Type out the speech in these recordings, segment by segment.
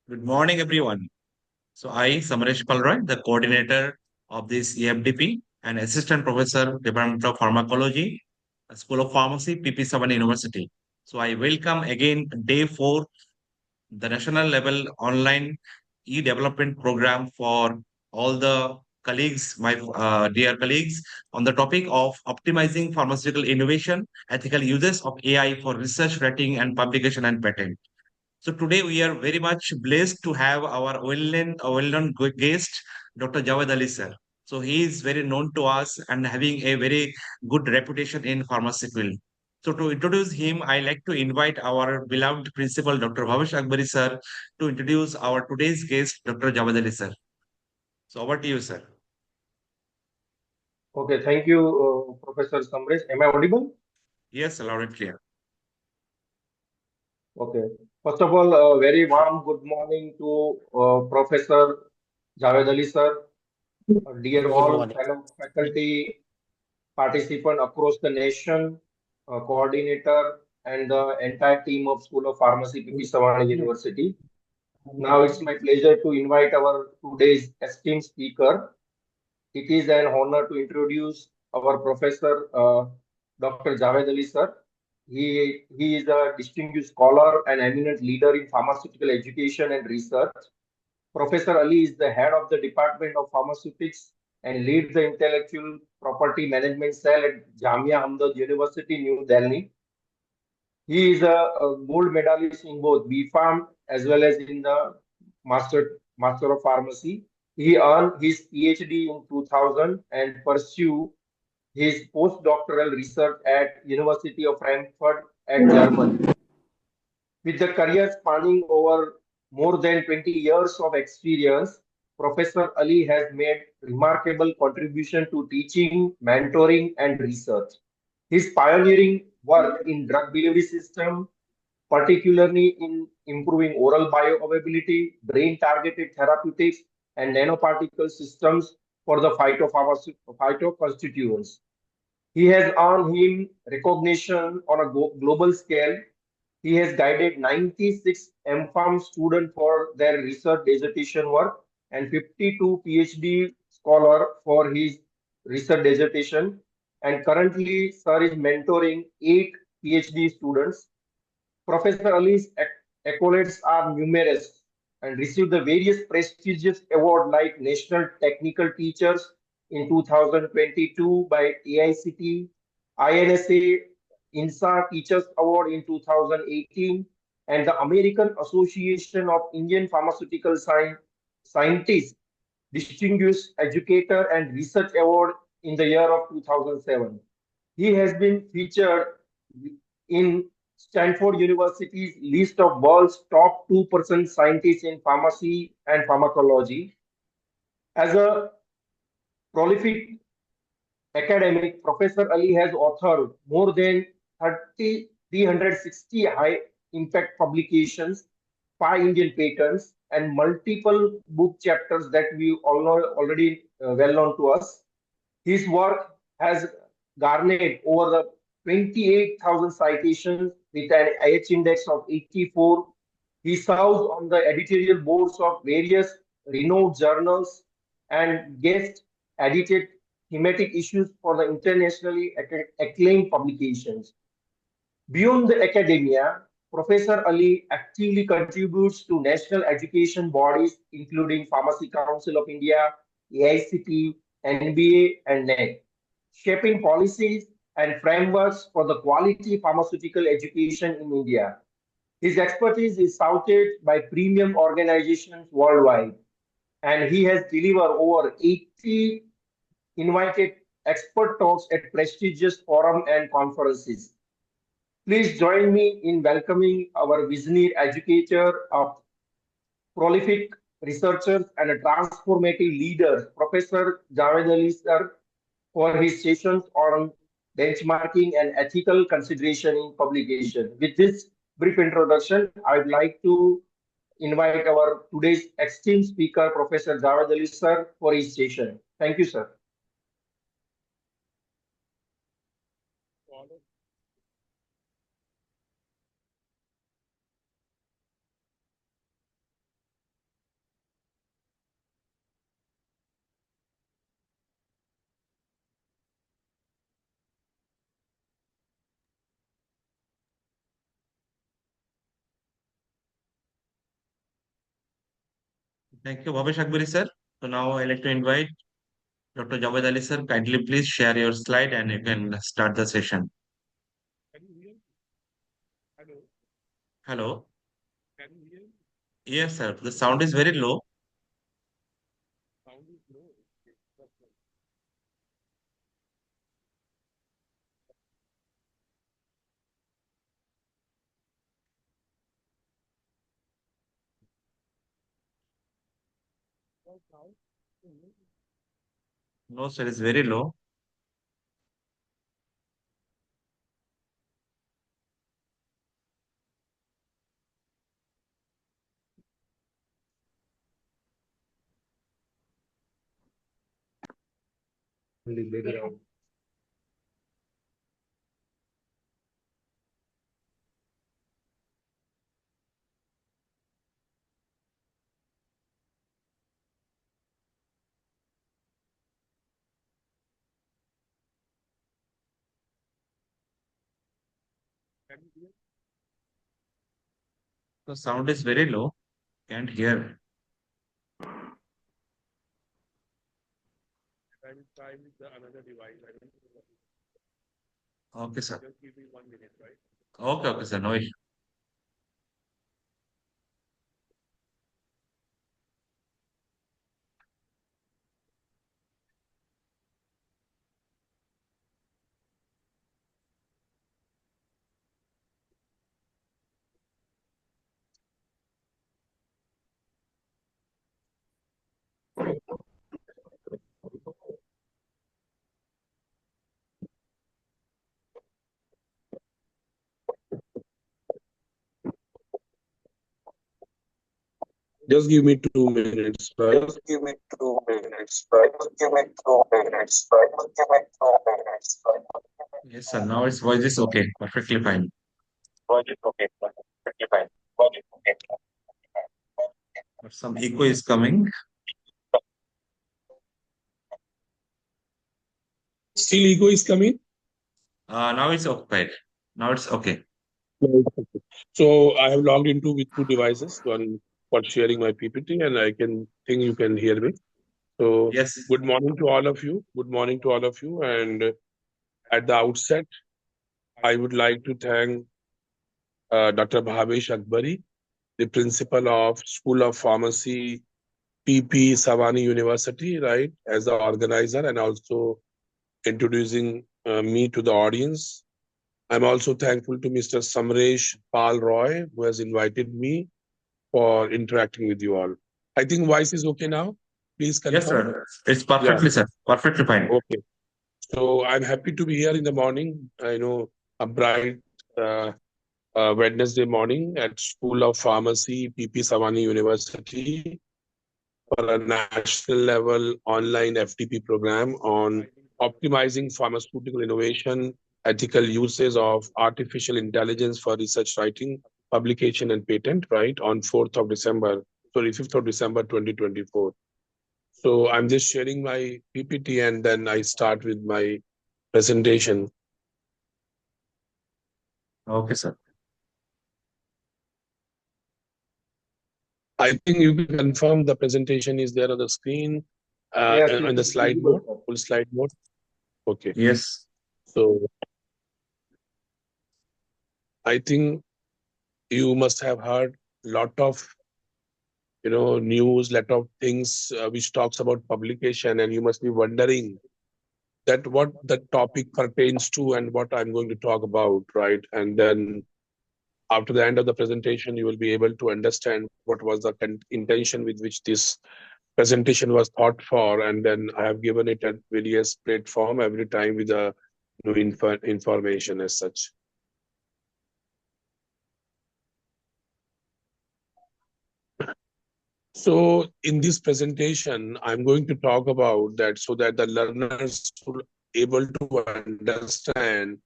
Good morning, everyone. So I, Samaresh Palroy, the coordinator of this eFDP and assistant professor, Department of Pharmacology, School of Pharmacy, PP Savani University. So I welcome again day 4, the national level online e-development program for all the colleagues, my dear colleagues, on the topic of optimizing pharmaceutical innovation, ethical uses of AI for research, writing, and publication and patent. So today we are very much blessed to have our well-known guest, Dr. Javed Ali sir. So he is very known to us and having a very good reputation in pharmacy field. So to introduce him, I like to invite our beloved principal, Dr. Bhavesh Akbari sir, to introduce our today's guest, Dr. Javed Ali sir. So over to you, sir. Okay, thank you, Professor Samresh. Am I audible? Yes, loud and clear. Okay. First of all, a very warm good morning to Professor Javed Ali sir, dear Good all morning. fellow faculty participant across the nation, coordinator, and the entire team of School of Pharmacy, P Savani University. Now it's my pleasure to invite our today's esteemed speaker. It is an honor to introduce our professor, Dr. Javed Ali sir. He is a distinguished scholar and eminent leader in pharmaceutical education and research. Professor Ali is the head of the Department of Pharmaceutics and leads the Intellectual Property Management Cell at Jamia Hamdard University, New Delhi. He is a gold medalist in both B.Pharm as well as in the Master of Pharmacy. He earned his PhD in 2000 and pursued his postdoctoral research at University of Frankfurt at Germany. With the career spanning over more than 20 years of experience, Professor Ali has made remarkable contribution to teaching, mentoring, and research. His pioneering work in drug delivery system, particularly in improving oral bioavailability, brain-targeted therapeutics, and nanoparticle systems for the phytoconstituents. He has earned him recognition on a global scale. He has guided 96 MPharm students for their research dissertation work and 52 PhD scholar for his research dissertation. And currently, Sir is mentoring 8 PhD students. Professor Ali's accolades are numerous and received the various prestigious awards like National Technical Teachers in 2022 by AICT, INSA INSA Teachers Award in 2018, and the American Association of Indian Pharmaceutical Scientists Distinguished Educator and Research Award in the year of 2007. He has been featured in Stanford University's list of world's top 2% scientists in pharmacy and pharmacology. As a prolific academic, Professor Ali has authored more than 360 high impact publications, 5 Indian patents, and multiple book chapters that we all know already well known to us. His work has garnered over the 28,000 citations with an IH index of 84. He serves on the editorial boards of various renowned journals and guest edited thematic issues for the internationally acclaimed publications. Beyond the academia, Professor Ali actively contributes to national education bodies including Pharmacy Council of India, AICT, NBA, and NEC, shaping policies and frameworks for the quality pharmaceutical education in India. His expertise is touted by premium organizations worldwide, and he has delivered over 80 invited expert talks at prestigious forums and conferences. Please join me in welcoming our visionary educator, a prolific researcher, and a transformative leader, Professor Javed Ali sir, for his sessions on benchmarking and ethical consideration in publication. With this brief introduction, I would like to invite our today's esteemed speaker, Professor Javed Ali sir, for his session. Thank you, sir. Thank you, Bhavesh Akbari sir. So now I'd like to invite Dr. Javed Ali sir. Kindly please share your slide and you can start the session. Hello. Yes, sir. The sound is very low. No, sir, it's very low. In the background. The sound is very low. Can't hear. Okay, sir. Okay, okay, sir. No issue. Just give me 2 minutes, right? Just give me 2 minutes, right? Just give me 2 minutes, right? Just give me 2 minutes, right? Yes, sir. Now its voice is okay. Perfectly fine. Got it, okay, pretty fine. Got it, okay. But some echo is coming. Still ego is coming. Now it's okay. Now it's okay. So I have logged into with 2 devices, one for sharing my PPT, and I can think you can hear me. So Yes. good morning to all of you. Good morning to all of you. And at the outset, I would like to thank Dr. Bhavesh Akbari, the principal of School of Pharmacy, P Savani University, right, as the organizer, and also introducing me to the audience. I'm also thankful to Mr. Samresh Pal Roy, who has invited me for interacting with you all. I think voice is okay now. Please Yes, confirm. sir. It's Yeah. perfectly, sir. Perfectly fine. Okay. So I'm happy to be here in the morning. I know a bright uh, Wednesday morning at School of Pharmacy, PP Savani University, for a national level online FDP program on optimizing pharmaceutical innovation, ethical uses of artificial intelligence for research writing, publication, and patent, right, on 4th of December, sorry, 5th of December 2024. So I'm just sharing my PPT and then I start with my presentation. Okay, sir. I think you can confirm the presentation is there on the screen, Yes, it on the is slide visible, mode, sir. full slide mode. Okay. Yes. So I think you must have heard a lot of news, lot of things which talks about publication, and you must be wondering that what the topic pertains to and what I'm going to talk about, right? And then after the end of the presentation, you will be able to understand what was the intention with which this presentation was thought for, and then I have given it at various platform every time with a new information as such. So in this presentation, I'm going to talk about that so that the learners will able to understand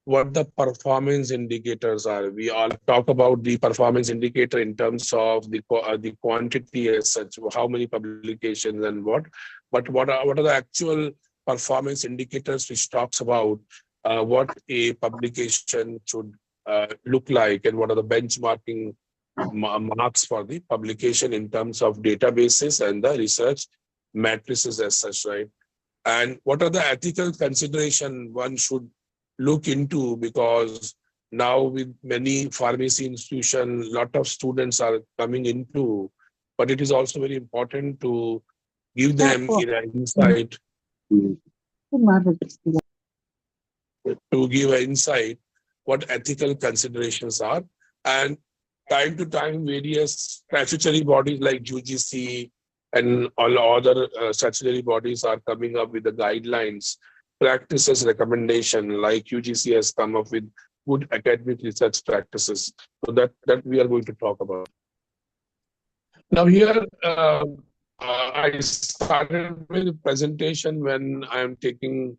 what the performance indicators are. We all talk about the performance indicator in terms of the quantity as such, how many publications and what, but what are the actual performance indicators which talks about what a publication should look like and what are the benchmarking marks for the publication in terms of databases and the research matrices as such, right? And what are the ethical consideration one should look into? Because now with many pharmacy institutions, lot of students are coming into, but it is also very important to give them an insight, to give an insight what ethical considerations are. And time to time, various statutory bodies like UGC and all other statutory bodies are coming up with the guidelines, practices, recommendation, like UGC has come up with good academic research practices. So that we are going to talk about. Now here, I started with the presentation. When I am taking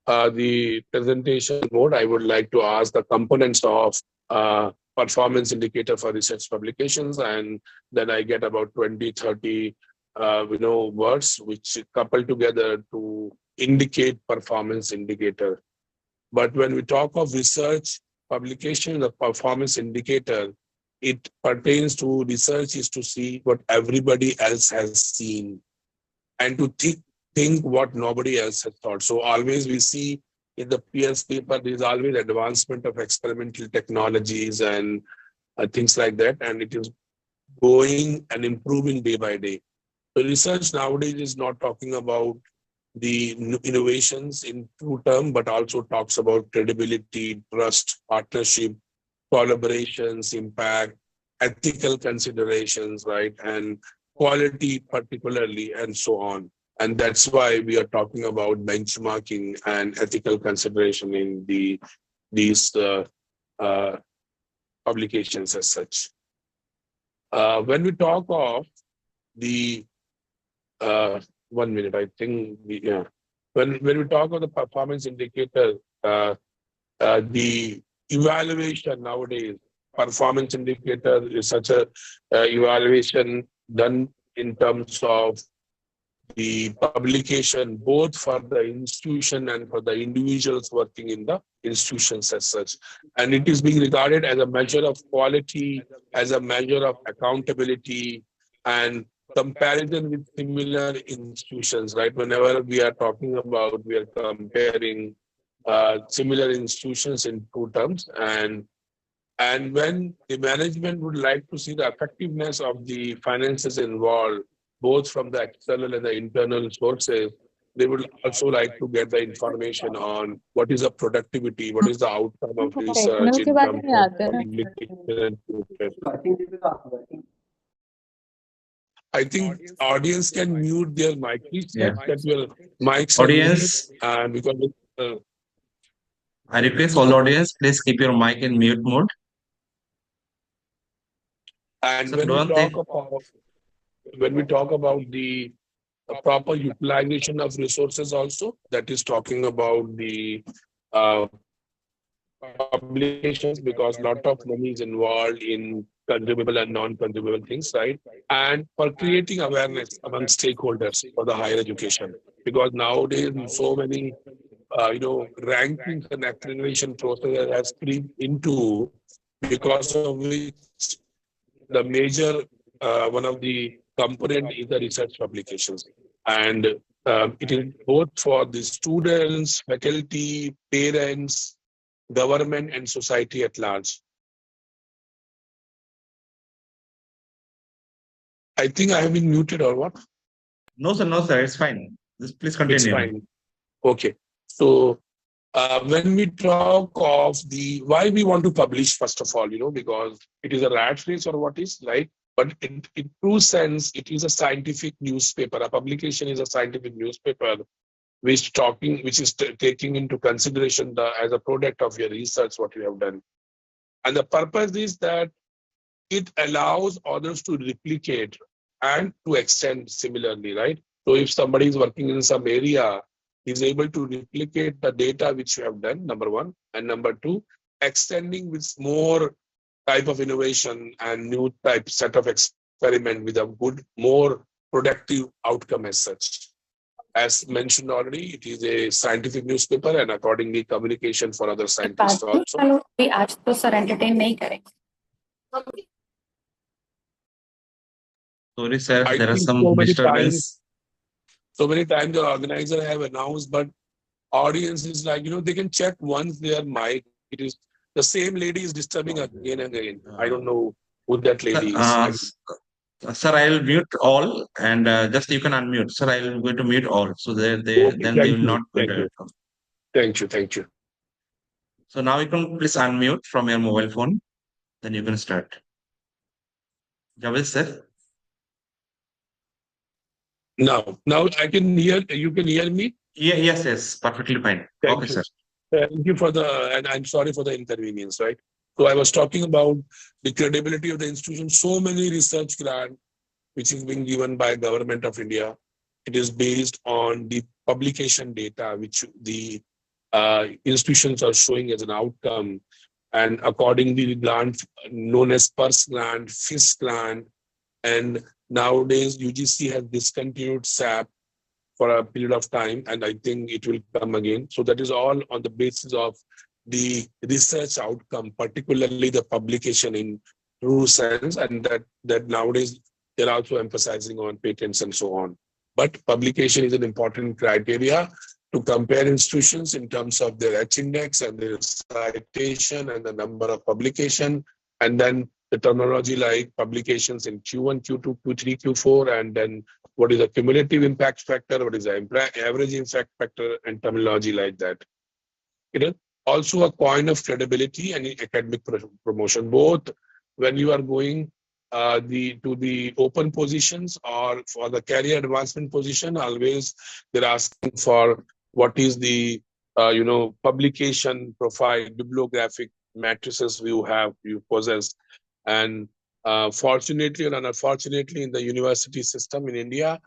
the presentation mode, I would like to ask the components of performance indicator for research publications, and then I get about 20, 30 words which couple together to indicate performance indicator. But when we talk of research publication, the performance indicator, it pertains to research is to see what everybody else has seen and to think what nobody else has thought. So always we see in the PS paper, there is always advancement of experimental technologies and things like that. And it is going and improving day by day. So research nowadays is not talking about the innovations in true term, but also talks about credibility, trust, partnership, collaborations, impact, ethical considerations, right? And quality particularly, and so on. And that's why we are talking about benchmarking and ethical consideration in these publications as such. When we talk of the 1 minute, I think when we talk of the performance indicator, the evaluation nowadays, performance indicator is such a evaluation done in terms of the publication, both for the institution and for the individuals working in the institutions as such. And it is being regarded as a measure of quality, as a measure of accountability, and comparison with similar institutions, right? Whenever we are talking about, we are comparing similar institutions in true terms. And when the management would like to see the effectiveness of the finances involved, both from the external and the internal sources, they would also like to get the information on what is the productivity, what is the outcome of research in terms of publication. I think audience can mute their mic. Please check that your mics are Audience, muted, and because I request all audience, please keep your mic in mute mode. and So when we talk about the proper utilization of resources also, that is talking about the publications, because a lot of money is involved in consumable and non-consumable things, right? And for creating awareness among stakeholders for the higher education, because nowadays so many rankings and accreditation process has creeped into, because of which the major one of the component is the research publications. And it is both for the students, faculty, parents, government, and society at large. I think I have been muted or what? No, sir, it's fine. Please continue. It's fine. Okay. So when we talk of the why we want to publish, first of all, because it is a rat race or what is, right? But in true sense, it is a scientific newspaper. A publication is a scientific newspaper which is taking into consideration as a product of your research, what you have done. And the purpose is that it allows others to replicate and to extend similarly, right? So if somebody is working in some area, is able to replicate the data which you have done, number one. And number two, extending with more type of innovation and new type set of experiment with a good, more productive outcome as such. As mentioned already, it is a scientific newspaper and accordingly communication for other scientists also. भी आज तो sir entertain नहीं करेंगे. Sorry, sir, I there are think some disturbance. so many times the organizer have announced, but audience is like, they can check once their mic. It is the same lady is disturbing again and again. I don't know who that Sir, lady is. sir, I will mute all and just you can unmute. Sir, I will going to mute all. So Okay, then they thank will not you. going Thank to. you. Thank you. Thank you. So now you can please unmute from your mobile phone. Then you can start. Javed, sir. Now I can hear, you can hear me? Yeah, yes, perfectly fine. Okay, Thank you. sir. Thank you for and I'm sorry for the inconvenience, right? So I was talking about the credibility of the institution. So many research grants which is being given by Government of India. It is based on the publication data which the institutions are showing as an outcome. And accordingly, the grant known as PERS grant, FIS grant, and nowadays UGC has discontinued SAP for a period of time, and I think it will come again. So that is all on the basis of the research outcome, particularly the publication in true sense, and that nowadays they're also emphasizing on patents and so on. But publication is an important criteria to compare institutions in terms of their H index and their citation and the number of publication, and then the terminology like publications in Q1, Q2, Q3, Q4, and then what is the cumulative impact factor, what is the average impact factor, and terminology like that. It is also a coin of credibility and academic promotion, both when you are going to the open positions or for the career advancement position. Always they're asking for what is the publication profile, bibliographic matrices you possess, and fortunately or unfortunately in the university system in India,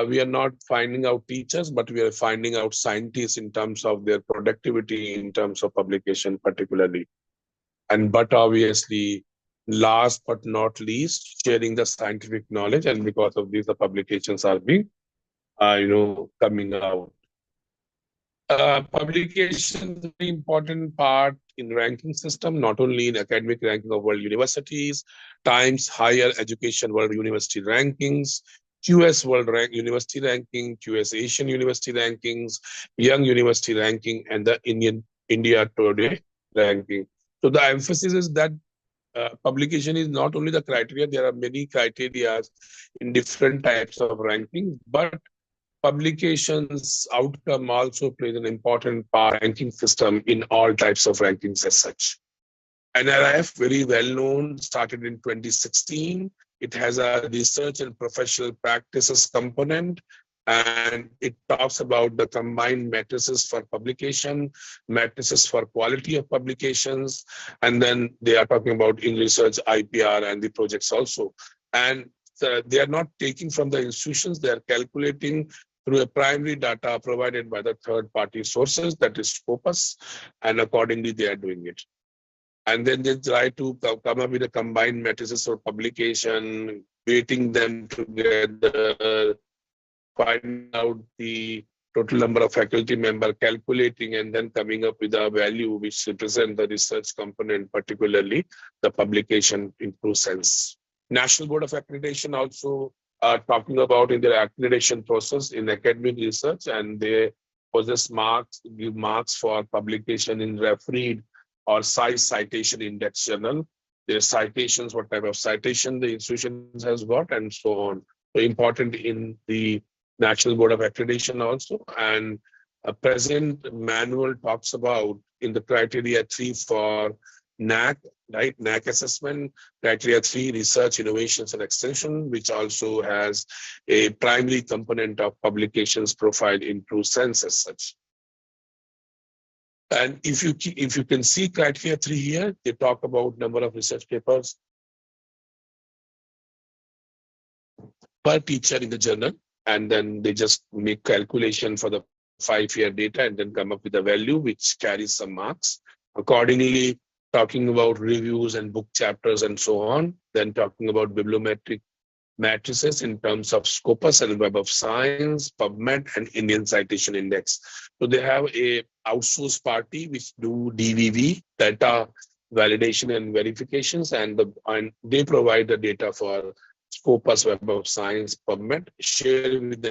we are not finding out teachers, but we are finding out scientists in terms of their productivity, in terms of publication particularly. But obviously, last but not least, sharing the scientific knowledge, and because of this, the publications are being, coming out. Publication is a very important part in ranking system, not only in academic ranking of world universities, Times Higher Education World University Rankings, QS University Ranking, QS Asian University Rankings, Young University Ranking, and the India Today Ranking. So the emphasis is that publication is not only the criteria, there are many criteria in different types of ranking, but publications outcome also plays an important part ranking system in all types of rankings as such. NRF, very well known, started in 2016. It has a research and professional practices component, and it talks about the combined matrices for publication, matrices for quality of publications, and then they are talking about in research, IPR, and the projects also. And they are not taking from the institutions, they are calculating through a primary data provided by the third-party sources, that is Scopus, and accordingly they are doing it. And then they try to come up with a combined matrices for publication, weighting them together, finding out the total number of faculty member, calculating, and then coming up with a value which represents the research component, particularly the publication in true sense. National Board of Accreditation also are talking about in their accreditation process in academic research, and they possess marks, give marks for publication in refereed or size citation index journal. Their citations, what type of citation the institution has got, and so on. So important in the National Board of Accreditation also. And a present manual talks about in the criteria 3 for NAC, right? NAC assessment, criteria 3, research, innovations, and extension, which also has a primary component of publications profile in true sense as such. And if you can see criteria 3 here, they talk about number of research papers per teacher in the journal, and then they just make calculation for the 5-year data and then come up with a value which carries some marks. Accordingly, talking about reviews and book chapters and so on, then talking about bibliometric matrices in terms of Scopus and Web of Science, PubMed, and Indian Citation Index. So they have a outsourced party which do DVV, data validation and verifications, and they provide the data for Scopus, Web of Science, PubMed, share with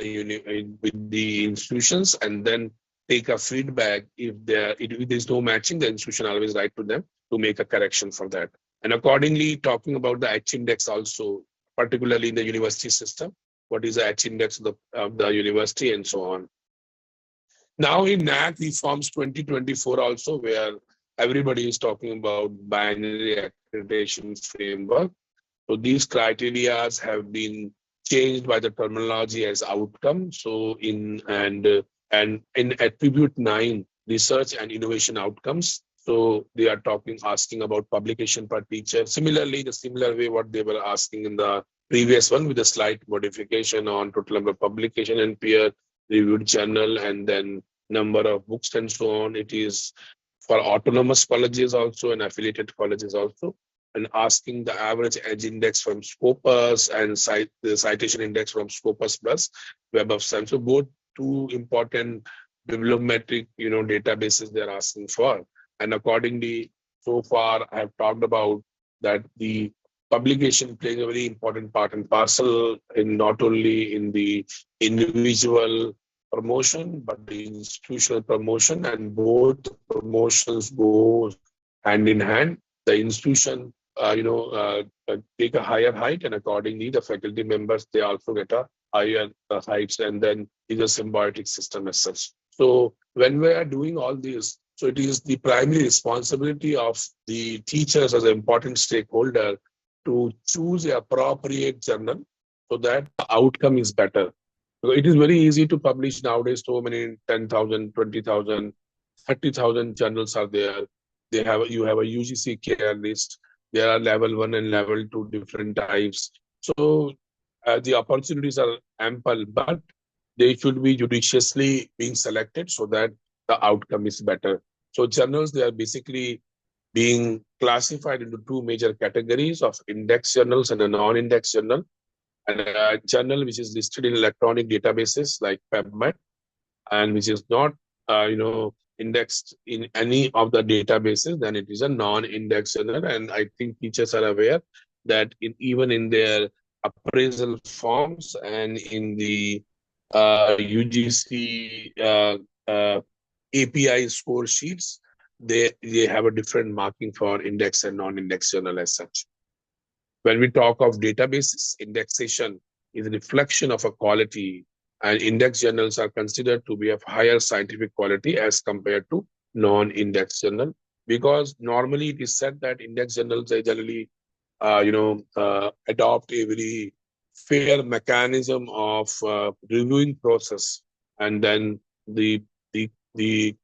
the institutions, and then take a feedback. If there's no matching, the institution always write to them to make a correction for that. And accordingly, talking about the H index also, particularly in the university system, what is the H index of the university and so on. Now in NAC reforms 2024 also, where everybody is talking about binary accreditation framework. So these criteria have been changed by the terminology as outcome. So in attribute 9, research and innovation outcomes. So they are asking about publication per teacher. Similarly, the similar way what they were asking in the previous one with a slight modification on total number of publication and peer reviewed journal, and then number of books and so on. It is for autonomous colleges also and affiliated colleges also, and asking the average edge index from Scopus and the citation index from Scopus plus Web of Science. So both two important bibliometric databases they're asking for. And accordingly, so far I have talked about that the publication playing a very important part and parcel in not only in the individual promotion but the institutional promotion, and both promotions go hand in hand. The institution take a higher height, and accordingly the faculty members, they also get a higher heights, and then it's a symbiotic system as such. So when we are doing all this, so it is the primary responsibility of the teachers as an important stakeholder to choose the appropriate journal so that the outcome is better. So it is very easy to publish nowadays. So many 10,000, 20,000, 30,000 journals are there. You have a UGC care list. There are level 1 and level 2 different types. So the opportunities are ample, but they should be judiciously being selected so that the outcome is better. So journals, they are basically being classified into two major categories of index journals and a non-index journal. And a journal which is listed in electronic databases like PubMed, and which is not indexed in any of the databases, then it is a non-index journal. And I think teachers are aware that even in their appraisal forms and in the UGC API score sheets, they have a different marking for index and non-index journal as such. When we talk of databases, indexation is a reflection of a quality, and index journals are considered to be of higher scientific quality as compared to non-index journal, because normally it is said that index journals, they generally adopt a very fair mechanism of reviewing process, and then the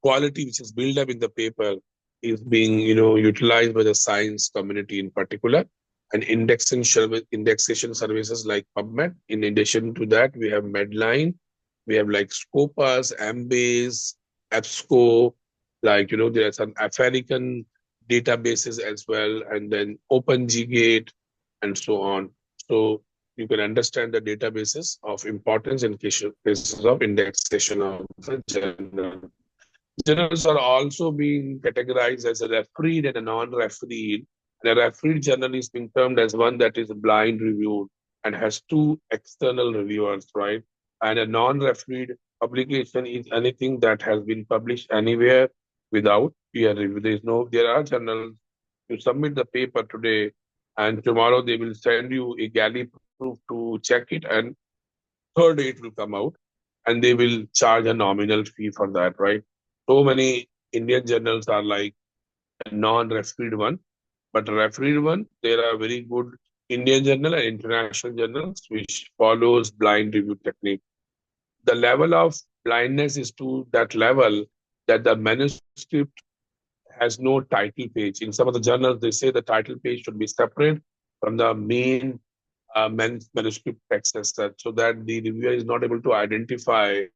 quality which is built up in the paper is being utilized by the science community in particular. And indexation services like PubMed. In addition to that, we have Medline, we have like Scopus, Embase, EBSCO, there are some African databases as well, and then OpenGate and so on. So you can understand the databases of importance in cases of indexation of the journal. Journals are also being categorized as a refereed and a non-refereed. The refereed journal is being termed as one that is blind reviewed and has two external reviewers, right? And a non-refereed publication is anything that has been published anywhere without peer review. There are journals, you submit the paper today and tomorrow they will send you a galley proof to check it, and third day it will come out and they will charge a nominal fee for that, right? So many Indian journals are like a non-refereed one. But refereed one, there are very good Indian journal and international journals which follows blind review technique. The level of blindness is to that level that the manuscript has no title page. In some of the journals, they say the title page should be separate from the main manuscript text as such, so that the reviewer is not able to identify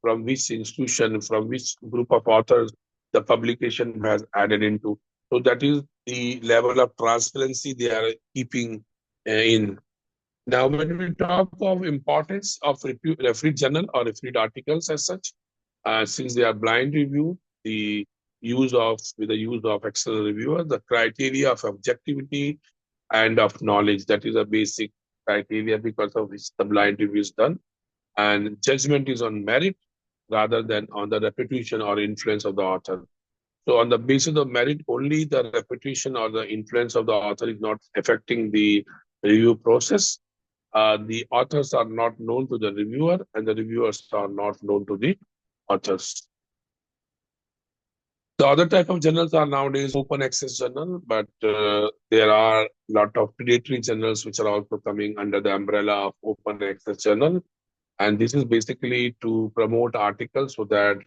from which institution, from which group of authors the publication has added into. So that is the level of transparency they are keeping in. Now, when we talk of importance of refereed journal or refereed articles as such, since they are blind review, with the use of external reviewer, the criteria of objectivity and of knowledge, that is a basic criteria because of which the blind review is done. And judgment is on merit rather than on the reputation or influence of the author. So on the basis of merit, only the reputation or the influence of the author is not affecting the review process. The authors are not known to the reviewer, and the reviewers are not known to the authors. The other type of journals are nowadays open access journal, but there are a lot of predatory journals which are also coming under the umbrella of open access journal. And this is basically to promote articles so that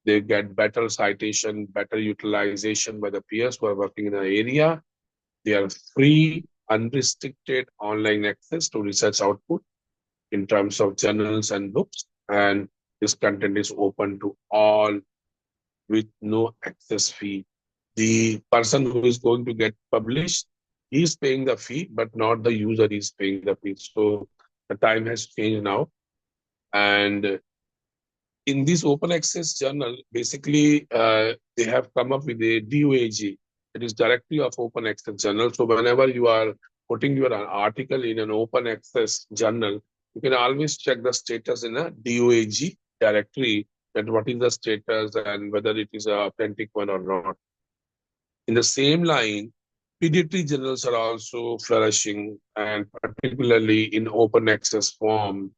they get better citation, better utilization by the peers who are working in the area. They are free, unrestricted online access to research output in terms of journals and books. And this content is open to all with no access fee. The person who is going to get published, he is paying the fee, but not the user is paying the fee. So the time has changed now. And in this open access journal, basically, they have come up with a DOAG, it is Directory of Open Access Journal. So whenever you are putting your article in an open access journal, you can always check the status in a DOAG directory, that what is the status and whether it is an authentic one or not. In the same line, predatory journals are also flourishing, and particularly in open access form,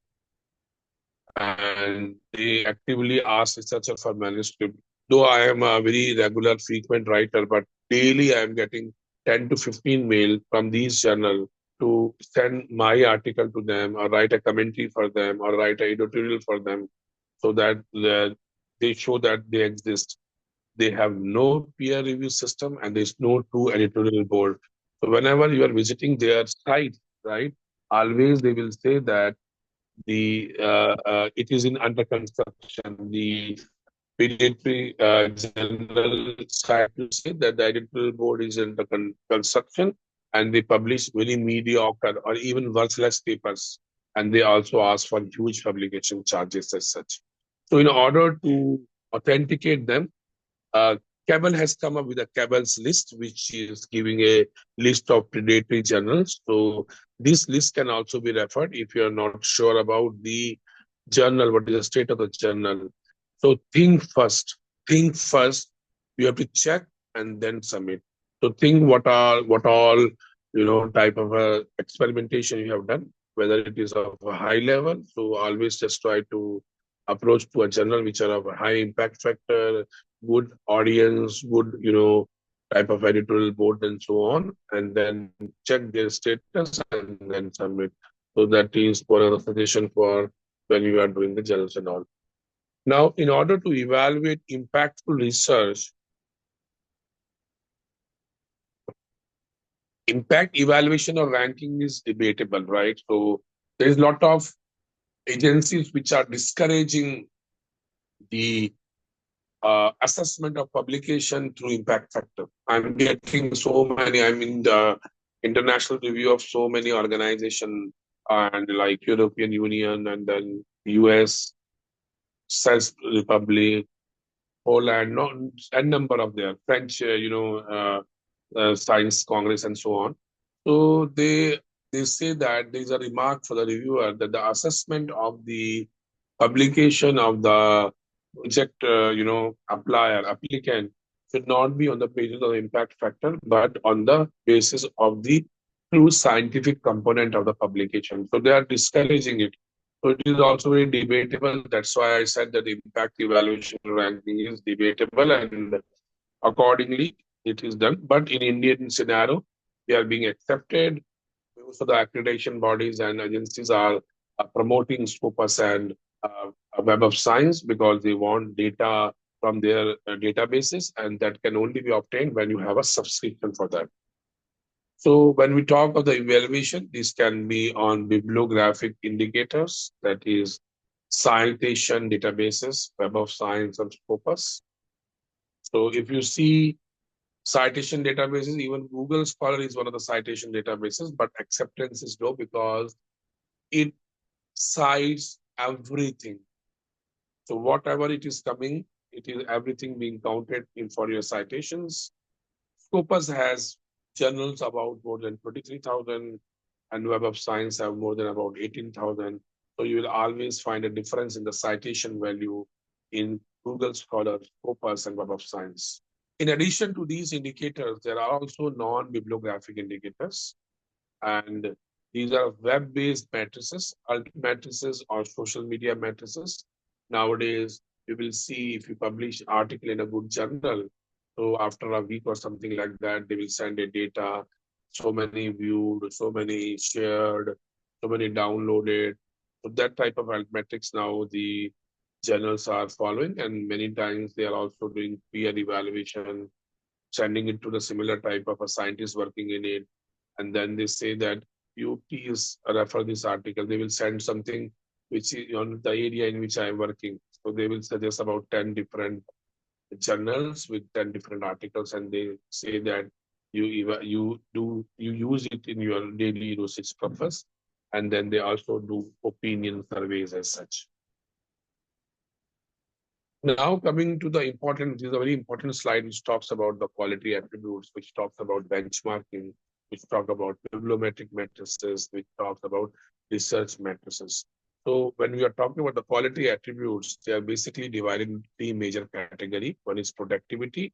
and they actively ask researcher for manuscript. Though I am a very regular, frequent writer, but daily I am getting 10 to 15 mail from these journals to send my article to them or write a commentary for them or write an editorial for them so that they show that they exist. They have no peer review system and there's no true editorial board. So whenever you are visiting their site, right, always they will say that it is in under construction. The pediatric general site will say that the editorial board is under construction, and they publish very mediocre or even worthless papers. And they also ask for huge publication charges as such. So in order to authenticate them, uh, Cabell has come up with a Cabell's list, which is giving a list of predatory journals. So this list can also be referred if you are not sure about the journal, what is the state of the journal. So think first. Think first. You have to check and then submit. So think what all type of experimentation you have done, whether it is of a high level. So always just try to approach to a journal which are of a high impact factor, good audience, good, type of editorial board and so on, and then check their status and then submit. So that is one of the suggestion for when you are doing the journals and all. Now, in order to evaluate impactful research, impact evaluation or ranking is debatable, right? So there is a lot of agencies which are discouraging the assessment of publication through impact factor. I'm getting so many, I'm in the international review of so many organizations and like European Union and then US, Czech Republic, Poland, a number of their French, Science Congress and so on. So they say that there is a remark for the reviewer that the assessment of the publication of the project, applicant should not be on the basis of the impact factor, but on the basis of the true scientific component of the publication. So they are discouraging it. So it is also very debatable. That's why I said that impact evaluation ranking is debatable, and accordingly it is done. But in Indian scenario, they are being accepted. Most of the accreditation bodies and agencies are promoting Scopus and Web of Science because they want data from their databases, and that can only be obtained when you have a subscription for that. So when we talk of the evaluation, this can be on bibliographic indicators, that is citation databases, Web of Science and Scopus. So if you see citation databases, even Google Scholar is one of the citation databases, but acceptance is low because it cites everything. So whatever it is coming, it is everything being counted in for your citations. Scopus has journals about more than 23,000, and Web of Science have more than about 18,000. So you will always find a difference in the citation value in Google Scholar, Scopus, and Web of Science. In addition to these indicators, there are also non-bibliographic indicators, and these are web-based matrices, alt matrices, or social media matrices. Nowadays, you will see if you publish article in a good journal, so after a week or something like that, they will send a data, so many viewed, so many shared, so many downloaded. So that type of alt metrics now the journals are following, and many times they are also doing peer evaluation, sending it to the similar type of a scientist working in it, and then they say that you please refer this article. They will send something which is on the area in which I am working. So they will suggest about 10 different journals with 10 different articles, and they say that you use it in your daily usage purpose, and then they also do opinion surveys as such. Now coming to the important, this is a very important slide which talks about the quality attributes, which talks about benchmarking, which talk about bibliometric matrices, which talks about research matrices. So when we are talking about the quality attributes, they are basically divided into three major categories. One is productivity,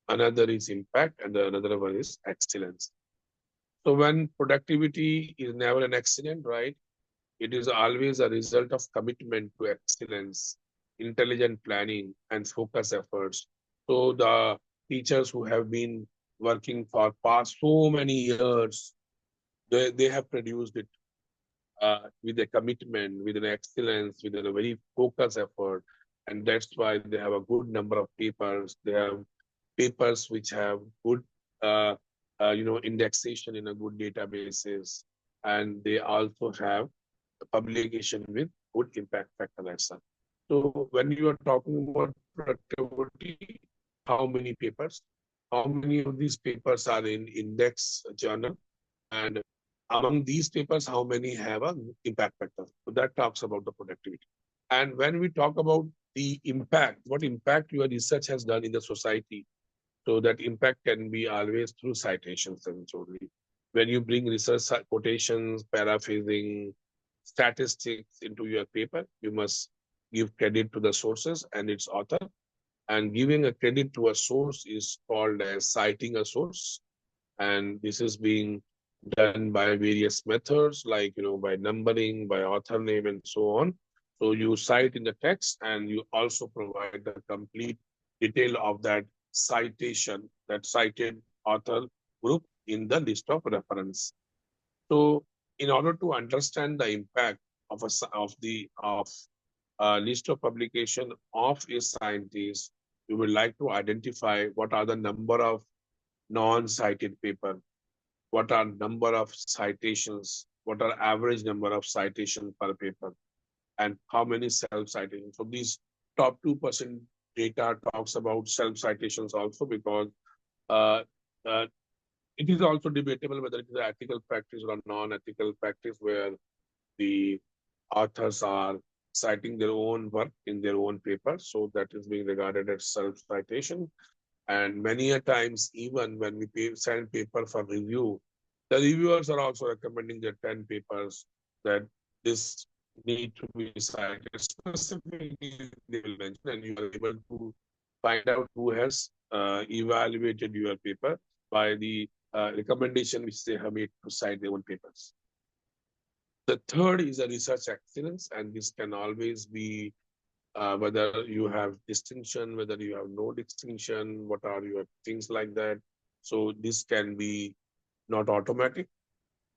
another is impact, and another one is excellence. So when productivity is never an accident, right? It is always a result of commitment to excellence, intelligent planning, and focus efforts. So the teachers who have been working for past so many years, they have produced it with a commitment, with an excellence, with a very focused effort. And that's why they have a good number of papers. They have papers which have good, indexation in a good databases. And they also have publication with good impact factor as such. So when you are talking about productivity, how many papers, how many of these papers are in index journal, and among these papers, how many have a impact factor? So that talks about the productivity. And when we talk about the impact, what impact your research has done in the society, so that impact can be always through citations and only. When you bring research quotations, paraphrasing, statistics into your paper, you must give credit to the sources and its author. And giving a credit to a source is called as citing a source. And this is being done by various methods, like by numbering, by author name, and so on. So you cite in the text, and you also provide the complete detail of that citation, that cited author group in the list of reference. So in order to understand the impact of a list of publication of a scientist, we would like to identify what are the number of non-cited paper, what are number of citations, what are average number of citations per paper, and how many self-citations. So these top 2% data talks about self-citations also, because uh, uh, it is also debatable whether it is an ethical practice or a non-ethical practice, where the authors are citing their own work in their own paper. So that is being regarded as self-citation. And many a times, even when we send paper for review, the reviewers are also recommending their 10 papers that this need to be cited specifically. They will mention, and you are able to find out who has evaluated your paper by the recommendation which they have made to cite their own papers. The third is a research excellence, and this can always be whether you have distinction, whether you have no distinction, what are your things like that. So this can be not automatic,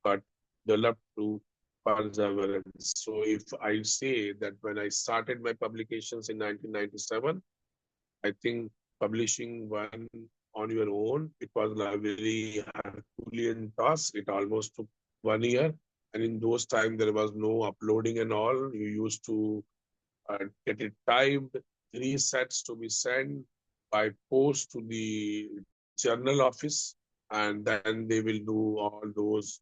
but developed through perseverance. So if I say that when I started my publications in 1997, I think publishing one on your own, it was a very Herculean task. It almost took 1 year. And in those times, there was no uploading and all. You used to get it typed, 3 sets to be sent by post to the journal office, and then they will do all those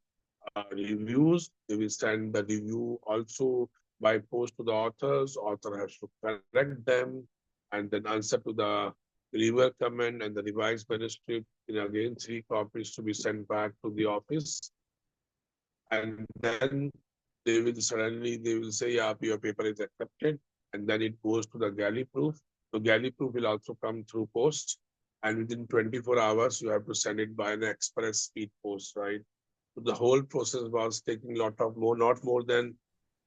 reviews. They will send the review also by post to the authors. Author has to correct them, and then answer to the reviewer comment and the revised manuscript in again 3 copies to be sent back to the office. and then they will say, yeah, your paper is accepted, and then it goes to the galley proof. So galley proof will also come through post, and within 24 hours you have to send it by an express speed post, right? So the whole process was taking not more than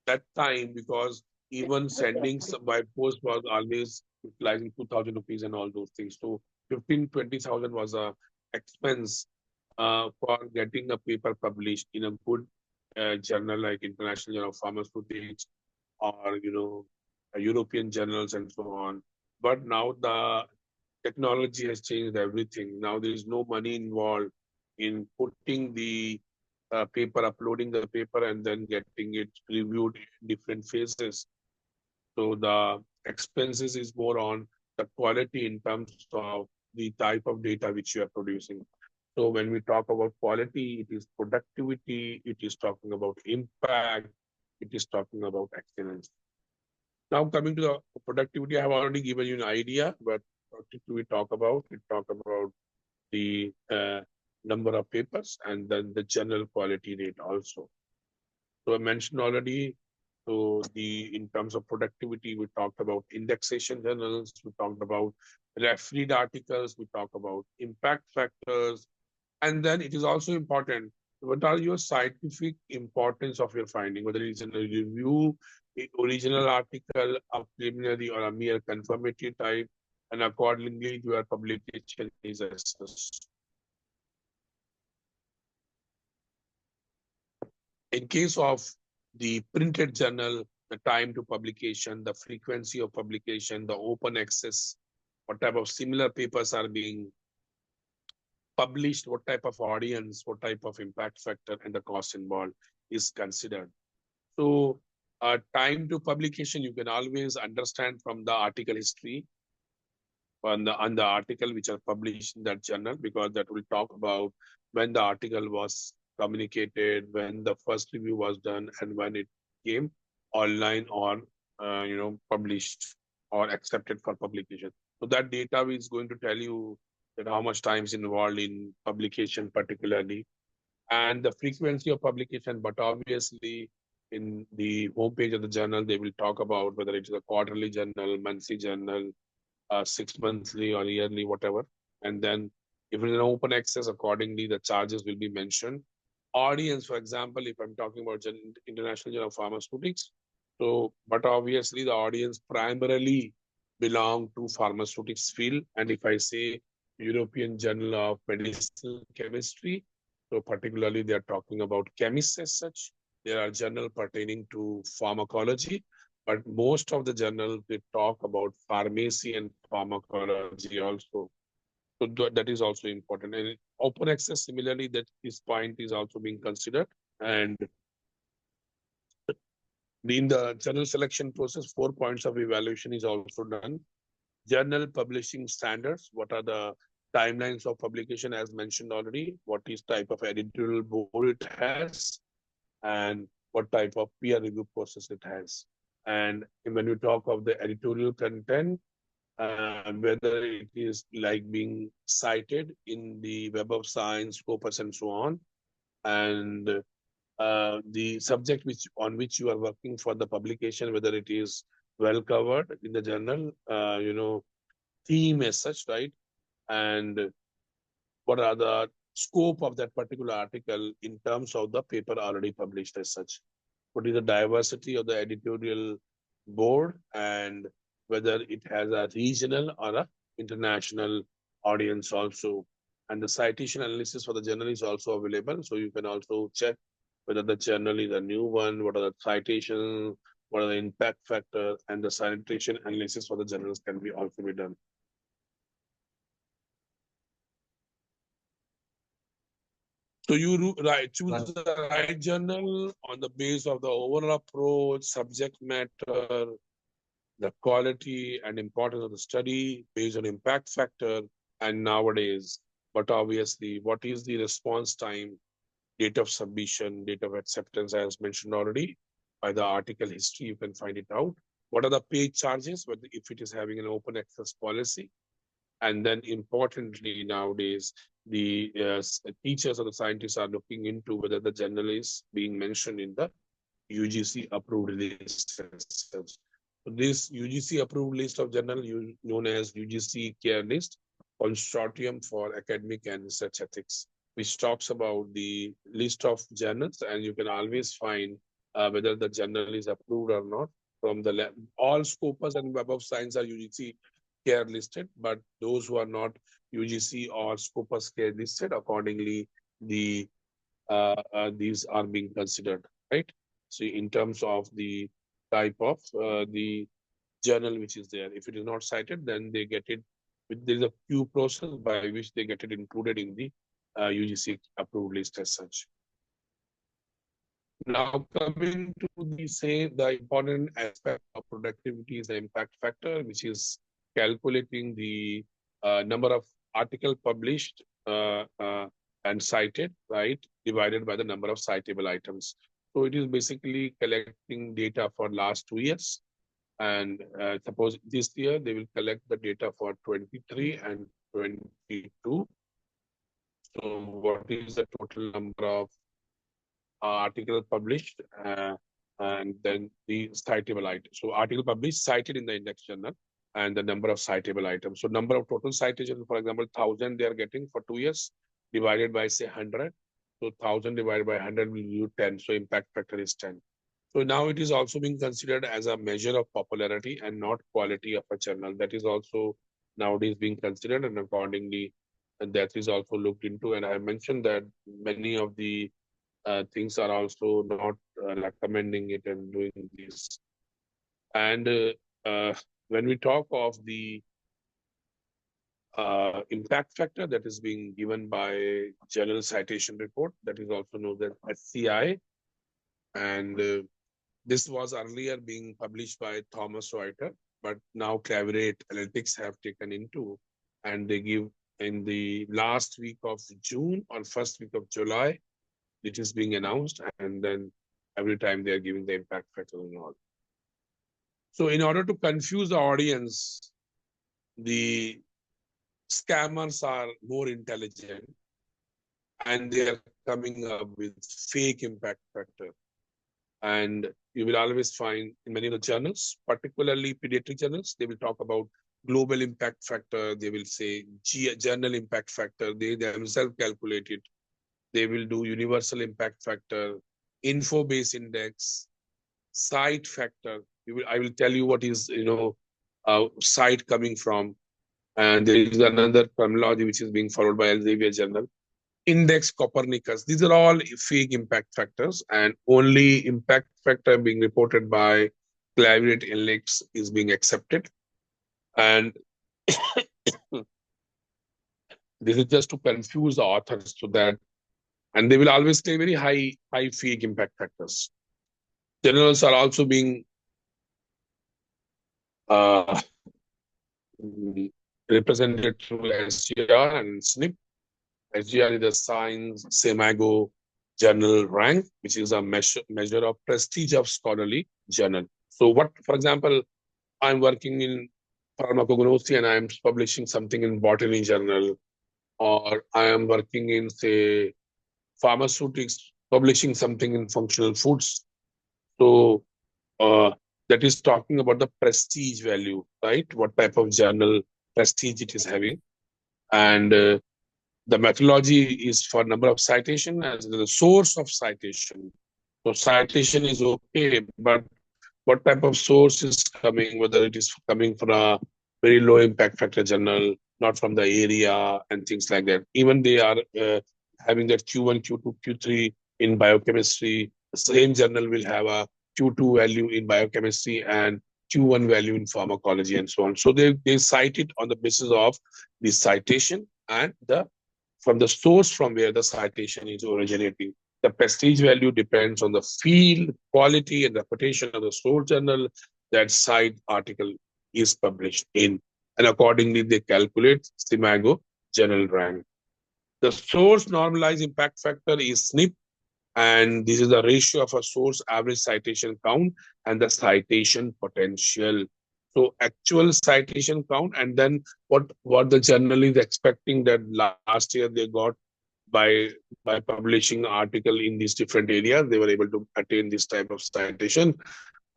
that time, because even sending by post was always utilizing 2,000 rupees and all those things. So 15-20,000 was a expense for getting a paper published in a good journal like International Journal of Pharmaceutics, or European journals and so on. But now the technology has changed everything. Now there is no money involved in putting the paper, uploading the paper, and then getting it reviewed in different phases. So the expenses is more on the quality in terms of the type of data which you are producing. So when we talk about quality, it is productivity, it is talking about impact, it is talking about excellence. Now coming to the productivity, I have already given you an idea, but what did we talk about? We talk about the number of papers and then the general quality rate also. So I mentioned already, so in terms of productivity, we talked about indexation journals, we talked about refereed articles, we talked about impact factors, and then it is also important, what are your scientific importance of your finding, whether it's in a review, a original article, a preliminary, or a mere confirmatory type, and accordingly your publication is assessed. In case of the printed journal, the time to publication, the frequency of publication, the open access, what type of similar papers are being published, what type of audience, what type of impact factor, and the cost involved is considered. So time to publication, you can always understand from the article history on the article which are published in that journal, because that will talk about when the article was communicated, when the first review was done, and when it came online or published or accepted for publication. So that data is going to tell you that how much time is involved in publication particularly, and the frequency of publication. But obviously in the homepage of the journal, they will talk about whether it is a quarterly journal, monthly journal, 6 monthly or yearly, whatever. And then if it is an open access, accordingly, the charges will be mentioned. Audience, for example, if I'm talking about International Journal of Pharmaceutics, so, but obviously the audience primarily belong to pharmaceutics field. And if I say European Journal of Medicinal Chemistry, so particularly they are talking about chemists as such. There are journals pertaining to pharmacology, but most of the journals, they talk about pharmacy and pharmacology also. So that is also important. And open access, similarly, that this point is also being considered. And in the journal selection process, 4 points of evaluation is also done. Journal publishing standards, what are the timelines of publication as mentioned already, what is type of editorial board it has, and what type of peer review process it has. And when we talk of the editorial content, whether it is like being cited in the Web of Science, Scopus, and so on, and the subject on which you are working for the publication, whether it is well covered in the journal, theme as such, right? And what are the scope of that particular article in terms of the paper already published as such? What is the diversity of the editorial board, and whether it has a regional or a international audience also. And the citation analysis for the journal is also available. So you can also check whether the journal is a new one, what are the citations, what are the impact factors, and the citation analysis for the journals can be also be done. So you choose the right journal on the base of the overall approach, subject matter, the quality and importance of the study based on impact factor, and nowadays, but obviously, what is the response time, date of submission, date of acceptance, as mentioned already. By the article history, you can find it out. What are the paid charges, if it is having an open access policy? And then importantly nowadays, the teachers or the scientists are looking into whether the journal is being mentioned in the UGC approved list as such. So this UGC approved list of journal known as UGC Care List, Consortium for Academic and Research Ethics, which talks about the list of journals, and you can always find whether the journal is approved or not from the lab. All Scopus and Web of Science are UGC Care listed, but those who are not UGC or Scopus Care listed, accordingly, these are being considered, right? So in terms of the type of the journal which is there, if it is not cited, then they get it. There is a queue process by which they get it included in the UGC approved list as such. Now coming to the important aspect of productivity is the impact factor, which is calculating the number of articles published and cited, right, divided by the number of citable items. So it is basically collecting data for last 2 years. And suppose this year they will collect the data for 23 and 22. So what is the total number of article published and then the citable item. So article published cited in the index journal and the number of citable items. So number of total citations, for example, 1,000 they are getting for 2 years divided by say 100. So 1,000 divided by 100 will give you 10. So impact factor is 10. So now it is also being considered as a measure of popularity and not quality of a journal. That is also nowadays being considered, and accordingly, and that is also looked into. And I mentioned that many of the things are also not recommending it and doing this. And when we talk of the impact factor that is being given by Journal Citation Report, that is also known as SCI, and this was earlier being published by Thomas Reuters, but now Clavierate Analytics have taken into, and they give in the last week of June or first week of July, it is being announced, and then every time they are giving the impact factor and all. So in order to confuse the audience, the scammers are more intelligent and they are coming up with fake impact factor. And you will always find in many of the journals, particularly pediatric journals, they will talk about global impact factor. They will say journal impact factor. They themselves calculate it. They will do universal impact factor, info-based index, site factor. I will tell you what is, site coming from. And there is another terminology which is being followed by Elsevier Journal. Index Copernicus. These are all fake impact factors, and only impact factor being reported by Clavierate Analytics is being accepted. And this is just to confuse the authors so that, and they will always say very high fake impact factors. Journals are also being represented through SGR and SNP. SGR is the Science Semago Journal Rank, which is a measure of prestige of scholarly journal. So what, for example, I'm working in pharmacognosy and I'm publishing something in Botany Journal, or I am working in, say, pharmaceutics, publishing something in functional foods. So that is talking about the prestige value, right? What type of journal prestige it is having. And the methodology is for number of citation as the source of citation. So citation is okay, but what type of source is coming, whether it is coming from a very low impact factor journal, not from the area and things like that. Even they are having that Q1, Q2, Q3 in biochemistry. The same journal will have a Q2 value in biochemistry and Q1 value in pharmacology and so on. So they cite it on the basis of the citation and from the source from where the citation is originating. The prestige value depends on the field, quality, and reputation of the source journal that site article is published in. And accordingly, they calculate Semago journal rank. The source normalized impact factor is SNP, and this is the ratio of a source average citation count and the citation potential. So actual citation count, and then what the journal is expecting that last year they got by by publishing article in these different areas, they were able to attain this type of citation.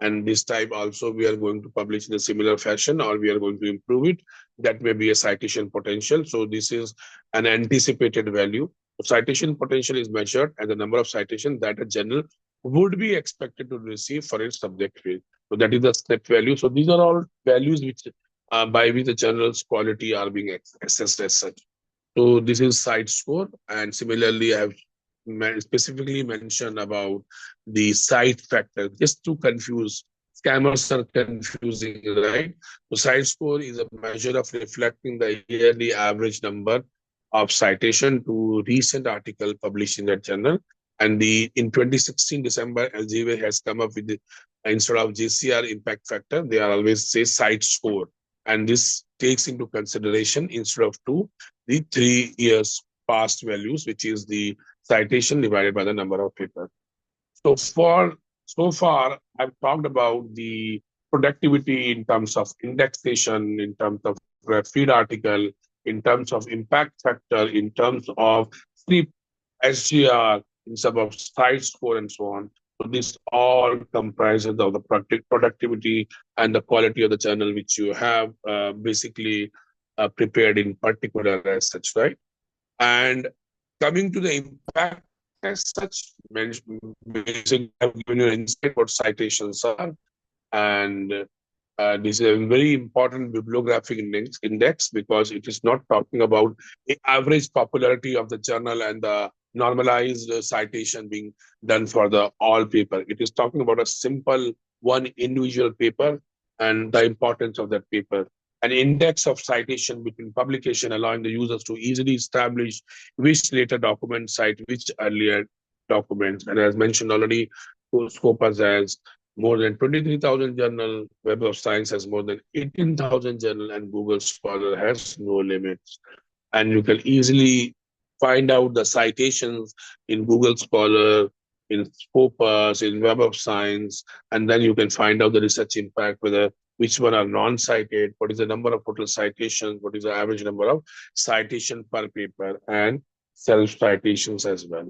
And this type also we are going to publish in a similar fashion, or we are going to improve it. That may be a citation potential. So this is an anticipated value. Citation potential is measured as the number of citations that a journal would be expected to receive for its subject field. So that is the step value. So these are all values which by which the journal's quality are being assessed as such. So this is site score, and similarly, I have specifically mentioned about the site factor, just to confuse. Scammers are confusing, right? So site score is a measure of reflecting the yearly average number of citation to recent article published in that journal. And the in 2016 December, LGV has come up with the, instead of JCR impact factor, they are always say site score, and this takes into consideration instead of two the 3 years past values, which is the citation divided by the number of papers. So far, I've talked about the productivity in terms of indexation, in terms of feed article, in terms of impact factor, in terms of sleep SGR, in terms of site score, and so on. So this all comprises of the productivity and the quality of the journal which you have basically prepared in particular as such, right? And coming to the impact as such, basically I've given you an insight what citations are, and this is a very important bibliographic index because it is not talking about the average popularity of the journal and the normalized citation being done for the all paper. It is talking about a simple one individual paper and the importance of that paper. An index of citation between publication, allowing the users to easily establish which later documents cite which earlier documents. And as mentioned already, Scopus has more than 23,000 journal, Web of Science has more than 18,000 journal, and Google Scholar has no limits. And you can easily find out the citations in Google Scholar, in Scopus, in Web of Science, and then you can find out the research impact, whether which one are non-cited, what is the number of total citations, what is the average number of citation per paper, and self-citations as well.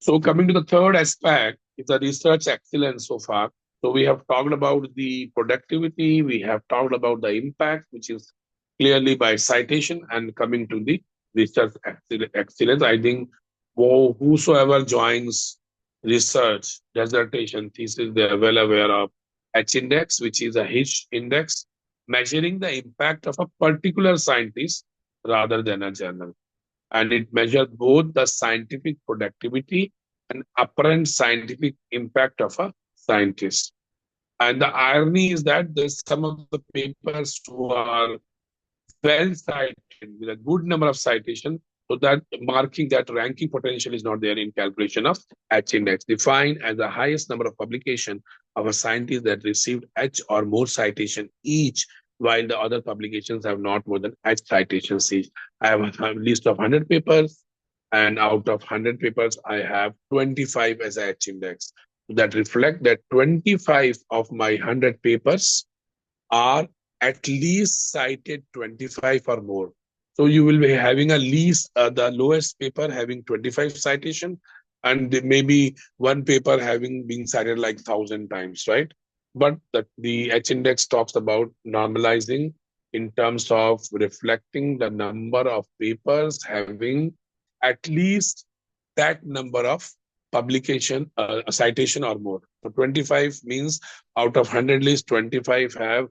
So coming to the third aspect is the research excellence so far. So we have talked about the productivity, we have talked about the impact, which is clearly by citation, and coming to the research excellence. I think whosoever joins research, dissertation, thesis, they are well aware of H-index, which is a H index, measuring the impact of a particular scientist rather than a journal. And it measures both the scientific productivity and apparent scientific impact of a scientist. And the irony is that there's some of the papers who are well cited with a good number of citations, so that marking that ranking potential is not there in calculation of H index, defined as the highest number of publication of a scientist that received H or more citation each, while the other publications have not more than H citations each. I have a list of 100 papers, and out of 100 papers, I have 25 as a H index. That reflect that 25 of my 100 papers are at least cited 25 or more. So you will be having a least, the lowest paper having 25 citation, and maybe one paper having been cited like 1,000 times, right? But the H index talks about normalizing in terms of reflecting the number of papers having at least that number of publication, citation or more. So 25 means out of 100 list, 25 have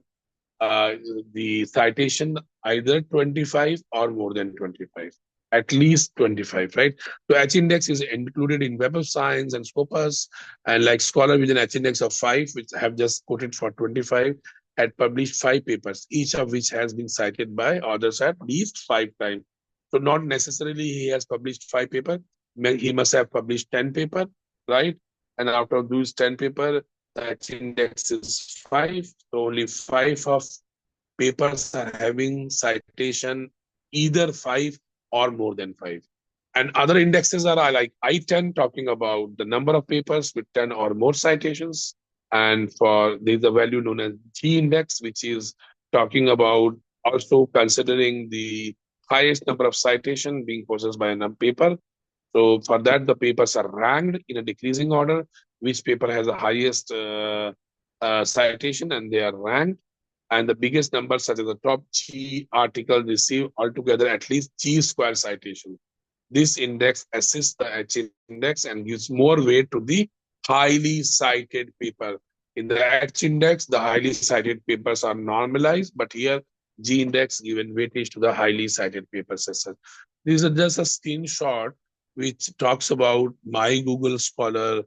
the citation either 25 or more than 25, at least 25, right? So H index is included in Web of Science and Scopus, and like Scholar with an H index of 5, which I have just quoted for 25, had published 5 papers, each of which has been cited by authors at least 5 times. So not necessarily he has published 5 papers, he must have published 10 papers, right? And out of those 10 papers, the H index is 5. So only 5 of papers are having citation either 5 or more than 5. And other indexes are like I-10, talking about the number of papers with 10 or more citations. And for there's a value known as G index, which is talking about also considering the highest number of citation being possessed by a paper. So for that, the papers are ranked in a decreasing order, which paper has the highest citation, and they are ranked. And the biggest number, such as the top G article, receive altogether at least G square citation. This index assists the H index and gives more weight to the highly cited paper. In the H index, the highly cited papers are normalized, but here G index given weightage to the highly cited papers as such. This is just a screenshot which talks about my Google Scholar,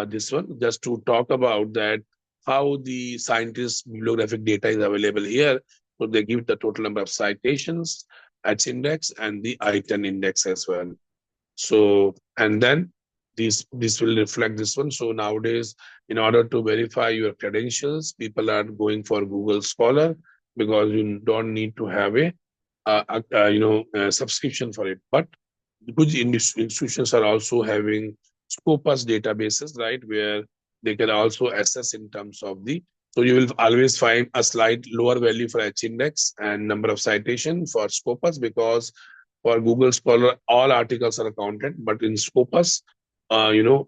this one, just to talk about that how the scientists' bibliographic data is available here. So they give the total number of citations, H index, and the I-10 index as well. So, and then this will reflect this one. So nowadays, in order to verify your credentials, people are going for Google Scholar because you don't need to have a subscription for it. But good institutions are also having Scopus databases, right, where they can also assess in terms of the. So you will always find a slight lower value for H index and number of citation for Scopus, because for Google Scholar all articles are counted, but in Scopus, about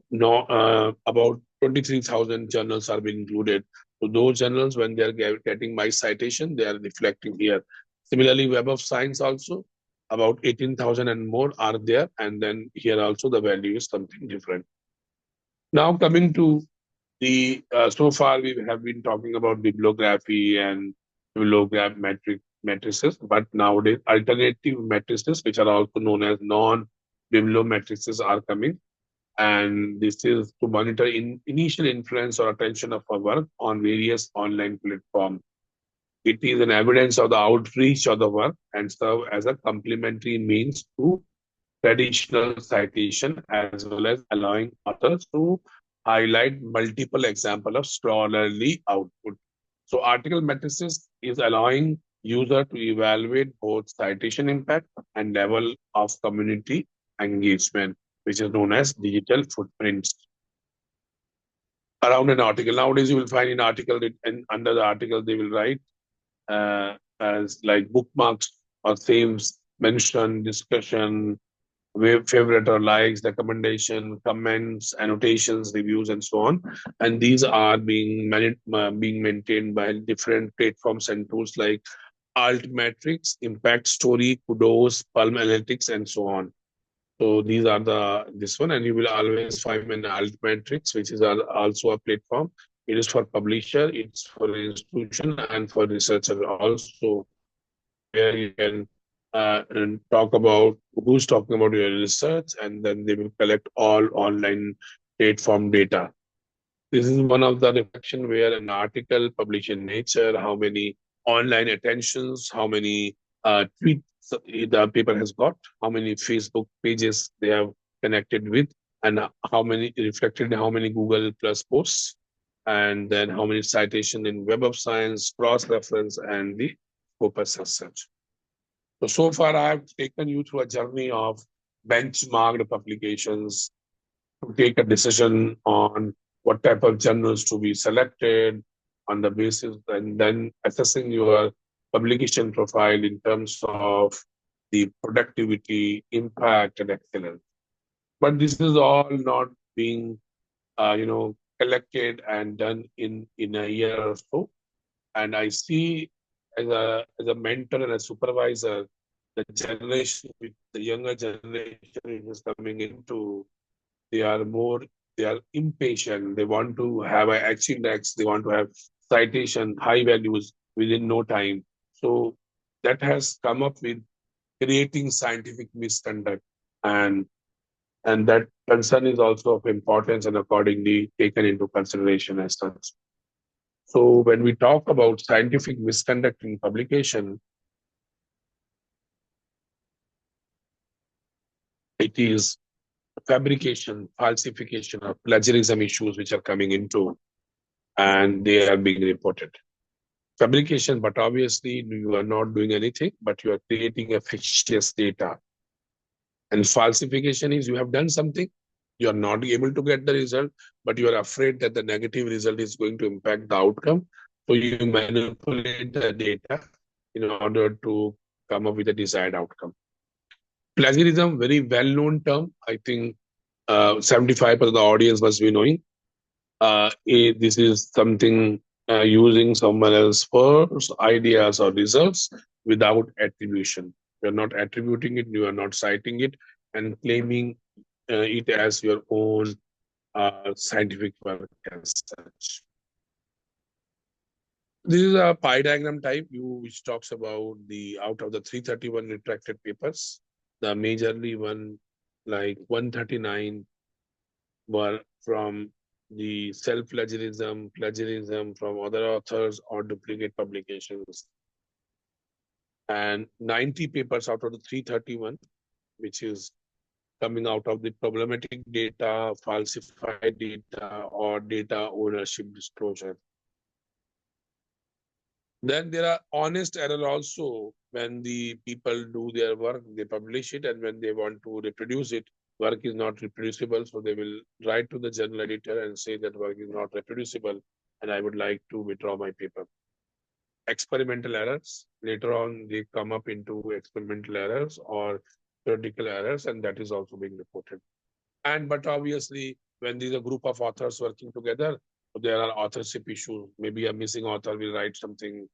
23,000 journals are being included. So those journals, when they are getting my citation, they are reflecting here. Similarly, Web of Science also, about 18,000 and more are there. And then here also the value is something different. Now coming to the, so far we have been talking about bibliography and bibliograph matrices, but nowadays alternative matrices, which are also known as non-bibliomatrices, are coming. And this is to monitor initial influence or attention of our work on various online platforms. It is an evidence of the outreach of the work and serve as a complementary means to traditional citation, as well as allowing authors to highlight multiple examples of scholarly output. So article matrices is allowing user to evaluate both citation impact and level of community engagement, which is known as digital footprints around an article. Nowadays, you will find an article and under the article they will write as like bookmarks or themes, mention, discussion, favorite or likes, recommendation, comments, annotations, reviews, and so on. And these are being maintained by different platforms and tools like Altmetrics, Impact Story, Kudos, Palm Analytics, and so on. So these are this one, and you will always find an Altmetrics, which is also a platform. It is for publisher, it's for institution, and for researcher also, where you can and talk about who's talking about your research, and then they will collect all online platform data. This is one of the reflection where an article published in Nature, how many online attentions, how many tweets the paper has got, how many Facebook pages they have connected with, and how many reflected, how many Google Plus posts, and then how many citation in Web of Science, cross-reference, and the Scopus as such. So far, I have taken you through a journey of benchmarked publications to take a decision on what type of journals to be selected on the basis, and then assessing your publication profile in terms of the productivity, impact, and excellence. But this is all not being, collected and done in a year or so. And I see as a mentor and a supervisor, the generation, the younger generation is coming into, they are more, they are impatient. They want to have an H index. They want to have citation, high values within no time. So that has come up with creating scientific misconduct, and that concern is also of importance and accordingly taken into consideration as such. So when we talk about scientific misconduct in publication, it is fabrication, falsification, or plagiarism issues which are coming into, and they are being reported. Fabrication, but obviously you are not doing anything, but you are creating a fictitious data. And falsification is you have done something, you are not able to get the result, but you are afraid that the negative result is going to impact the outcome. So you manipulate the data in order to come up with a desired outcome. Plagiarism, very well-known term. I think 75% of the audience must be knowing. This is something using someone else's first ideas or results without attribution. You are not attributing it, you are not citing it, and claiming it as your own scientific work as such. This is a pie diagram type which talks about the out of the 331 retracted papers, the majorly one like 139 were from the self-plagiarism, plagiarism from other authors or duplicate publications. And 90 papers out of the 331, which is coming out of the problematic data, falsified data, or data ownership disclosure. Then there are honest error also when the people do their work, they publish it, and when they want to reproduce it, work is not reproducible. So they will write to the journal editor and say that work is not reproducible, and I would like to withdraw my paper. Experimental errors, later on they come up into experimental errors or theoretical errors, and that is also being reported. But obviously, when there's a group of authors working together, there are authorship issues. Maybe a missing author will write something.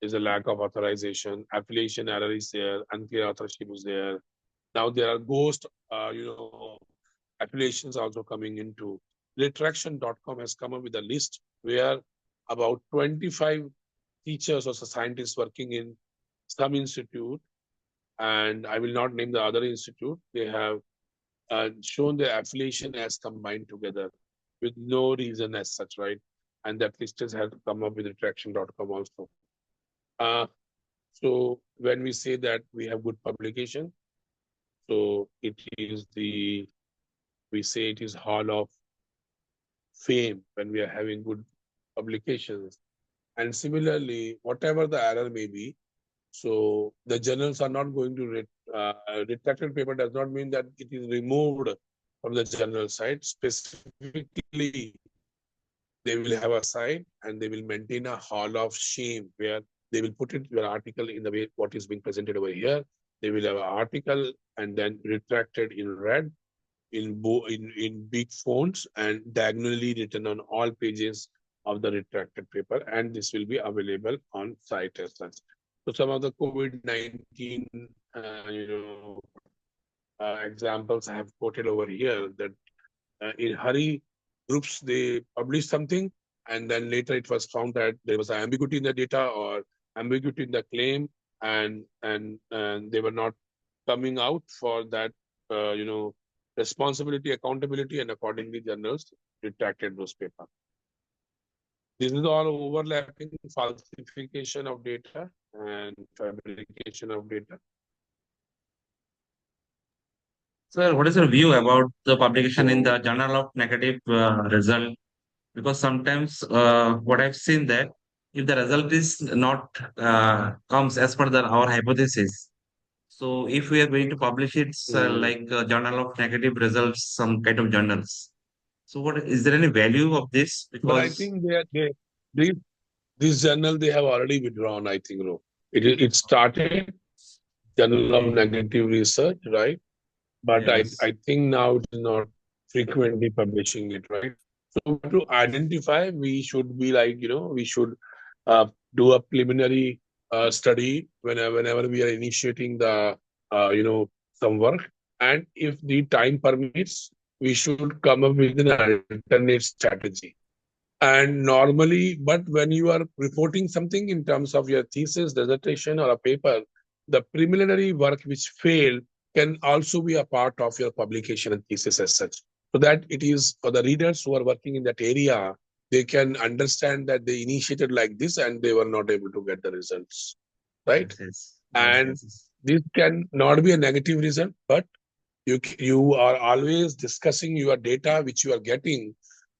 There's a lack of authorization. Affiliation error is there. Unclear authorship is there. Now there are ghost, affiliations also coming into. Retraction.com has come up with a list where about 25 teachers or scientists working in some institute, and I will not name the other institute, they have shown their affiliation as combined together with no reason as such, right? And that list has had to come up with retraction.com also. So when we say that we have good publication, so it is we say it is hall of fame when we are having good publications. And similarly, whatever the error may be, so the journals are not going to retracted paper does not mean that it is removed from the journal site. Specifically, they will have a site and they will maintain a hall of shame where they will put it your article in the way what is being presented over here. They will have an article and then retracted in red, in big fonts and diagonally written on all pages of the retracted paper, and this will be available on site as such. So some of the COVID-19 examples I have quoted over here that in hurry groups they published something and then later it was found that there was an ambiguity in the data or ambiguity in the claim and they were not coming out for that responsibility, accountability, and accordingly journals retracted those papers. This is all overlapping falsification of data and fabrication of data. Sir, what is your view about the publication in the journal of negative result? Because sometimes what I've seen that if the result is not comes as per our hypothesis, so if we are going to publish it like a journal of negative results, some kind of journals. So what is there any value of this? But I Because think this journal they have already withdrawn, I think, no. It started Journal of Negative Research, right? But yes, I think now it is not frequently publishing it, right? So to identify, we should be like, we should do a preliminary study whenever we are initiating the, some work. And if the time permits, we should come up with an alternate strategy. And normally, but when you are reporting something in terms of your thesis, dissertation, or a paper, the preliminary work which failed can also be a part of your publication and thesis as such. So that it is for the readers who are working in that area, they can understand that they initiated like this and they were not able to get the results, right? And this can not be a negative result, but you are always discussing your data which you are getting,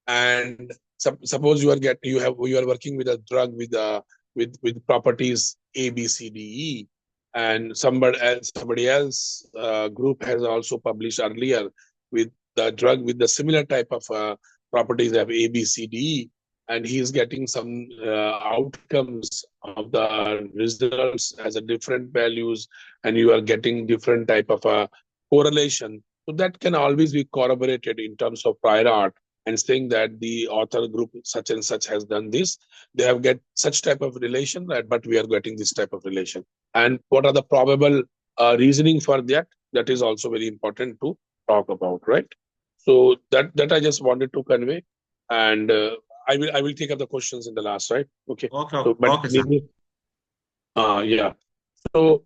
and suppose you are working with a drug with properties A, B, C, D, E, and somebody else group has also published earlier with the drug with the similar type of properties of A, B, C, D, and he is getting some outcomes of the results as a different values, and you are getting different type of correlation. So that can always be corroborated in terms of prior art and saying that the author group such and such has done this. They have get such type of relation, but we are getting this type of relation. And what are the probable reasoning for that? That is also very important to talk about, right? So that I just wanted to convey, and I will take up the questions in the last, right? Okay. Okay, So, but okay, sir. yeah. So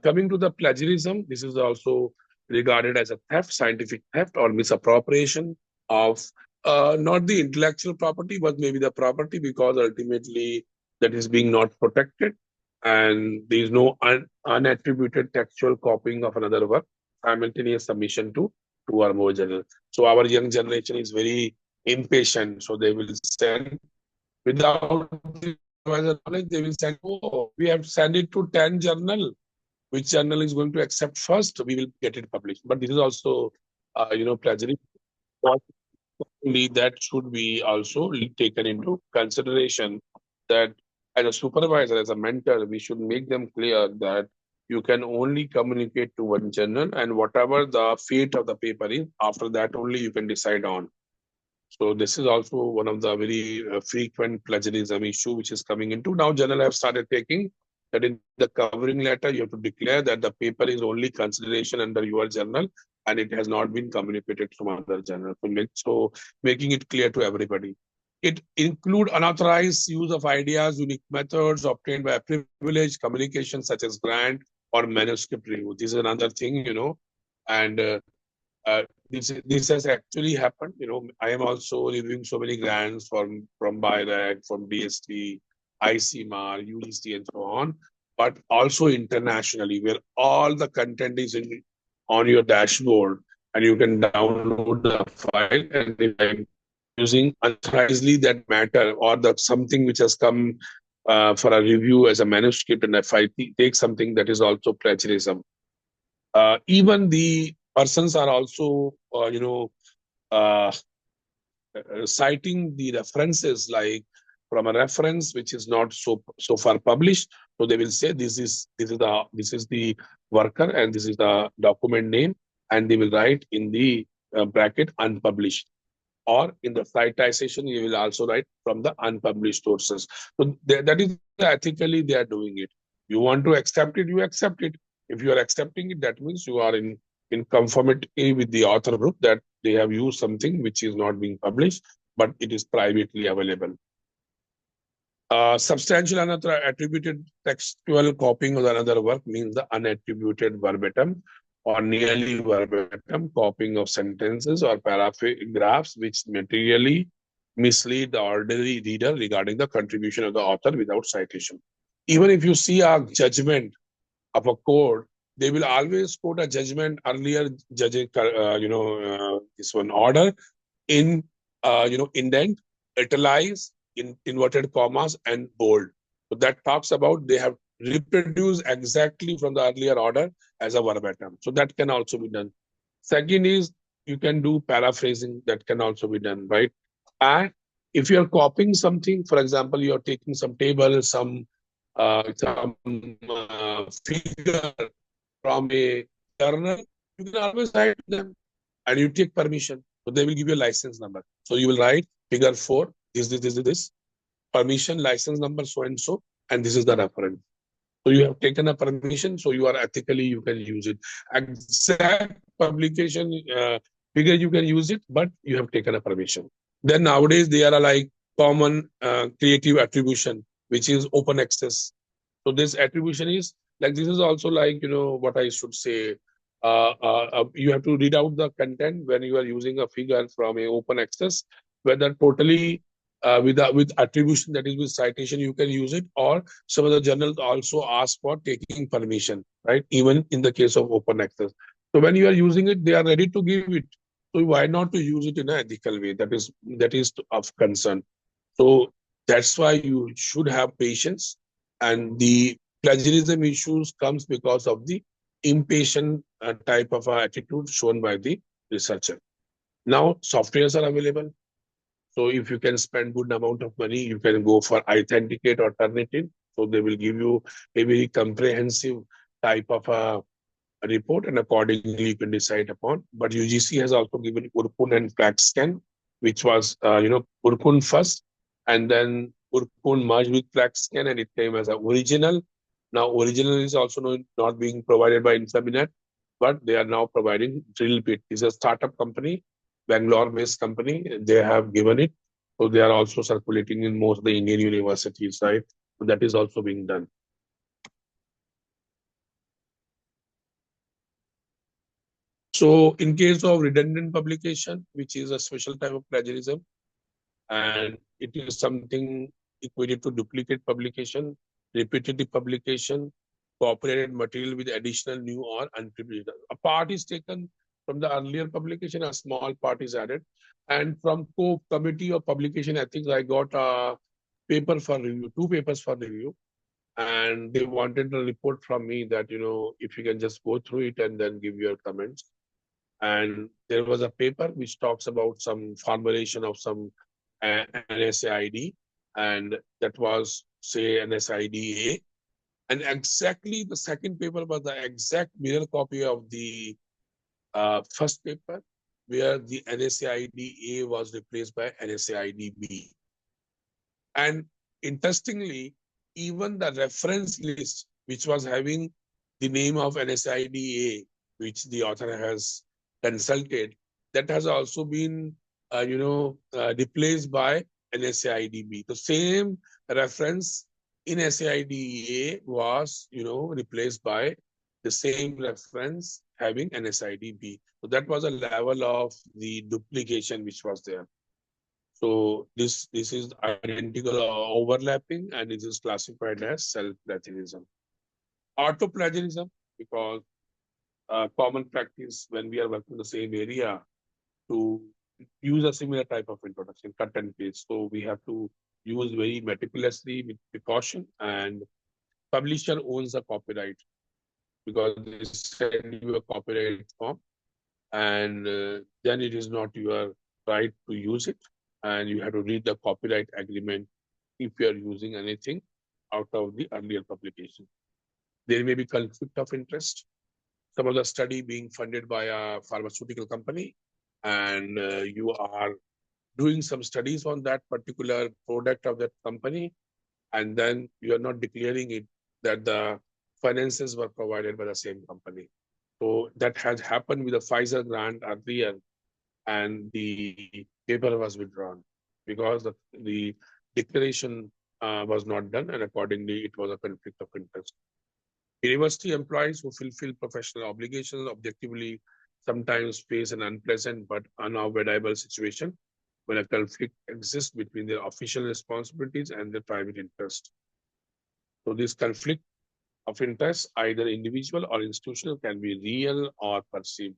coming to the plagiarism, this is also regarded as a theft, scientific theft, or misappropriation of not the intellectual property, but maybe the property, because ultimately that is being not protected, and there is no unattributed textual copying of another work, simultaneous submission to two or more journals. So our young generation is very impatient, so they will send without the knowledge, they will send, oh, we have sent it to 10 journal. Which journal is going to accept first? We will get it published. But this is also, plagiarism. Possibly that should be also taken into consideration, that as a supervisor, as a mentor, we should make them clear that you can only communicate to one journal, and whatever the fate of the paper is, after that only you can decide on. So this is also one of the very frequent plagiarism issue which is coming into. Now journal have started taking that in the covering letter, you have to declare that the paper is only consideration under your journal and it has not been communicated from other journal. So making it clear to everybody. It include unauthorized use of ideas, unique methods obtained by privileged communication such as grant or manuscript review. This is another thing, and uh, this has actually happened. I am also reviewing so many grants from BIRAC, from DST, ICMAR, UGC, and so on, but also internationally, where all the content is on your dashboard, and you can download the file. And if I'm using unauthorizedly that matter, or the something which has come for a review as a manuscript, and if I take something that is also plagiarism, even the persons are also, uh, citing the references, like from a reference which is not so far published. So they will say this is the worker and this is the document name, and they will write in the bracket unpublished. Or in the citation, you will also write from the unpublished sources. So that is ethically they are doing it. You want to accept it, you accept it. If you are accepting it, that means you are in conformity with the author group, that they have used something which is not being published, but it is privately available. Substantial attributed textual copying of another work means the unattributed verbatim or nearly verbatim copying of sentences or paragraphs which materially mislead the ordinary reader regarding the contribution of the author without citation. Even if you see a judgment of a court, they will always quote a judgment earlier judging, this one order in, indent, italize, in inverted commas, and bold. So that talks about they have reproduced exactly from the earlier order as a verbatim. So that can also be done. Second is you can do paraphrasing. That can also be done, right? And if you are copying something, for example, you are taking some table, some figure from a journal, you can always write them, and you take permission. So they will give you a license number. So you will write figure 4, this, permission, license number, so and so, and this is the reference. So you have taken a permission, so you are ethically, you can use it. Exact publication figure, you can use it, but you have taken a permission. Then nowadays, there are like common creative attribution, which is open access. So this attribution is like, this is also like, what I should say, you have to read out the content when you are using a figure from a open access, whether totally with attribution, that is with citation, you can use it, or some of the journals also ask for taking permission, right? Even in the case of open access. So when you are using it, they are ready to give it. So why not to use it in an ethical way? That is of concern. So that's why you should have patience, and the plagiarism issues comes because of the impatient type of attitude shown by the researcher. Now, softwares are available. So if you can spend good amount of money, you can go for Authenticate or Turnitin. So they will give you a very comprehensive type of a report, and accordingly you can decide upon. But UGC has also given Urkun and PlaxScan, which was Urkun first, and then Urkun merged with PlaxScan, and it came as an original. Now original is also not being provided by Insabinet, but they are now providing DrillBit. It's a startup company, Bangalore-based company. They have given it, so they are also circulating in most of the Indian universities, right? So that is also being done. So in case of redundant publication, which is a special type of plagiarism, and it is something equated to duplicate publication, repetitive publication, cooperated material with additional new or unprepared. A part is taken from the earlier publication, a small part is added. And from committee of publication ethics, I got a paper for review, 2 papers for review. And they wanted a report from me that, if you can just go through it and then give your comments. And there was a paper which talks about some formulation of some NSAID, and that was, say, NSID-A. And exactly the second paper was the exact mirror copy of the first paper, where the NSAID-A was replaced by NSAID-B. And interestingly, even the reference list, which was having the name of NSAID-A, which the author has consulted, that has also been, replaced by NSAID-B. The same reference in SAID-A was, replaced by the same reference having NSAID-B. So that was a level of the duplication which was there. So this is identical overlapping, and it is classified as self-plagiarism. Auto-plagiarism, because common practice when we are working in the same area to use a similar type of introduction, cut and paste. So we have to use very meticulously with precaution, and publisher owns the copyright because they send you a copyright form, and then it is not your right to use it, and you have to read the copyright agreement if you are using anything out of the earlier publication. There may be conflict of interest. Some of the study being funded by a pharmaceutical company, and you are doing some studies on that particular product of that company, and then you are not declaring it that the finances were provided by the same company. So that has happened with the Pfizer grant earlier, and the paper was withdrawn because the declaration was not done, and accordingly it was a conflict of interest. University employees who fulfill professional obligations objectively sometimes face an unpleasant but unavoidable situation when a conflict exists between their official responsibilities and their private interest. So this conflict of interest, either individual or institutional, can be real or perceived.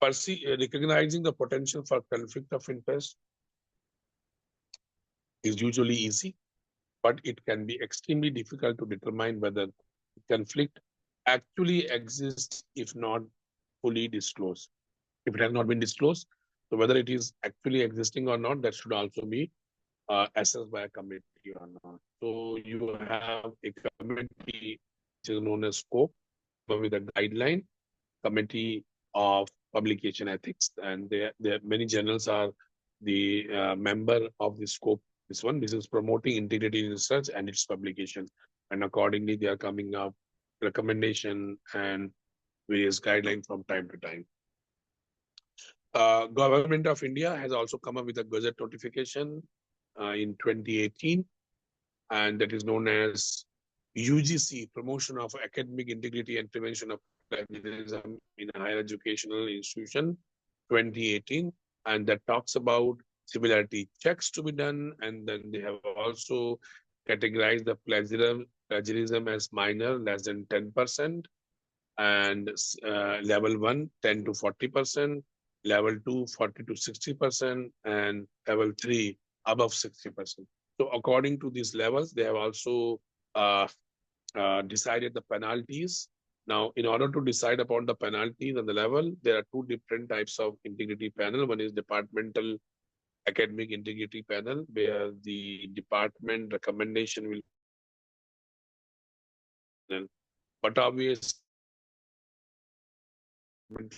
Recognizing the potential for conflict of interest is usually easy, but it can be extremely difficult to determine whether conflict actually exists if not fully disclosed. If it has not been disclosed, so whether it is actually existing or not, that should also be assessed by a committee or not. So you have a committee which is known as SCOPE, with a guideline, committee of publication ethics, and there many journals are the member of the SCOPE. This is promoting integrity in research and its publication, and accordingly they are coming up recommendation and various guidelines from time to time. Government of India has also come up with a Gazette notification in 2018, and that is known as UGC, Promotion of Academic Integrity and Prevention of Plagiarism in a Higher Educational Institution, 2018, and that talks about similarity checks to be done, and then they have also categorized the plagiarism as minor, less than 10%, and level 1, 10 to 40%, level 2, 40 to 60%, and level 3, above 60%. So according to these levels, they have also decided the penalties. Now, in order to decide upon the penalties and the level, there are two different types of integrity panel. One is departmental academic integrity panel, where the department recommendation will. But obviously,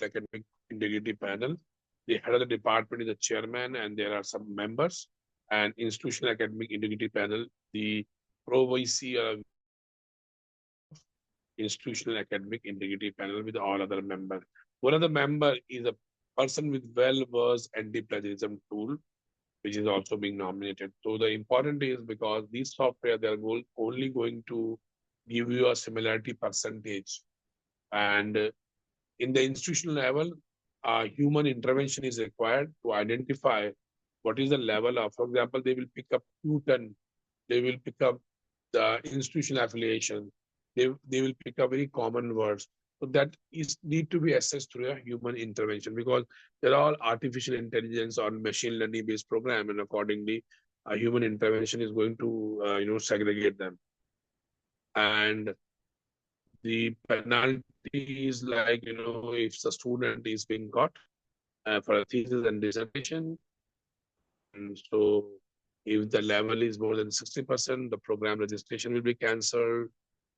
academic integrity panel, the head of the department is the chairman, and there are some members. And institutional academic integrity panel, the pro-vice institutional academic integrity panel with all other members. One of the member is a person with well-versed anti-plagiarism tool, which is also being nominated. So the important is because these software, they're only going to give you a similarity percentage. And in the institutional level, human intervention is required to identify what is the level of, for example, they will pick up Newton, they will pick up the institutional affiliation, they will pick up very common words. So that is need to be assessed through a human intervention, because they're all artificial intelligence or machine learning based program, and accordingly, a human intervention is going to segregate them. And the penalty is like, if the student is being caught for a thesis and dissertation, and so if the level is more than 60%, the program registration will be cancelled.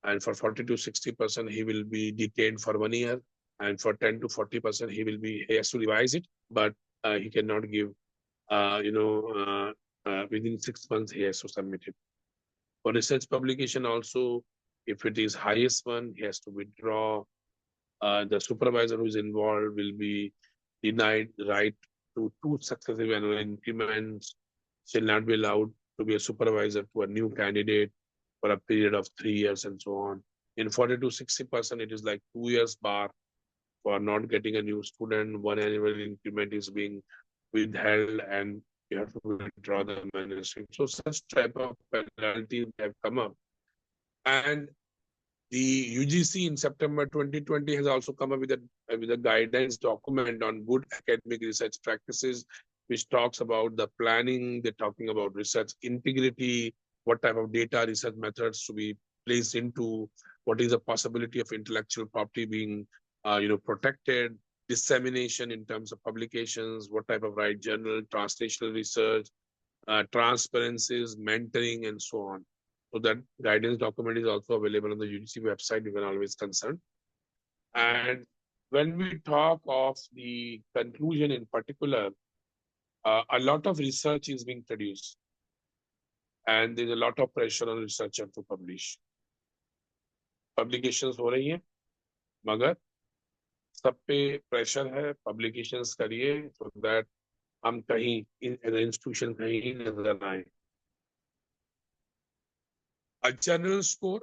And for 40 to 60%, he will be detained for 1 year. And for 10 to 40%, he has to revise it, but he cannot give, within 6 months, he has to submit it. For research publication also, if it is highest one, he has to withdraw. The supervisor who is involved will be denied right to 2 successive annual increments, shall not be allowed to be a supervisor to a new candidate for a period of 3 years, and so on. In 40 to 60%, it is like 2 years bar for not getting a new student. 1 annual increment is being withheld, and you have to withdraw the manuscript. So such type of penalties have come up. And the UGC in September 2020 has also come up with a guidance document on good academic research practices, which talks about the planning. They're talking about research integrity, what type of data research methods to be placed into, what is the possibility of intellectual property being protected, dissemination in terms of publications, what type of right journal, translational research, transparencies, mentoring, and so on. So that guidance document is also available on the UGC website. You can always consult. And when we talk of the conclusion in particular, a lot of research is being produced, and there's a lot of pressure on researcher to publish. Publications हो रही हैं, मगर सब पे pressure है, publications करिए so that हम कहीं as an institution कहीं नजर आए. A general score,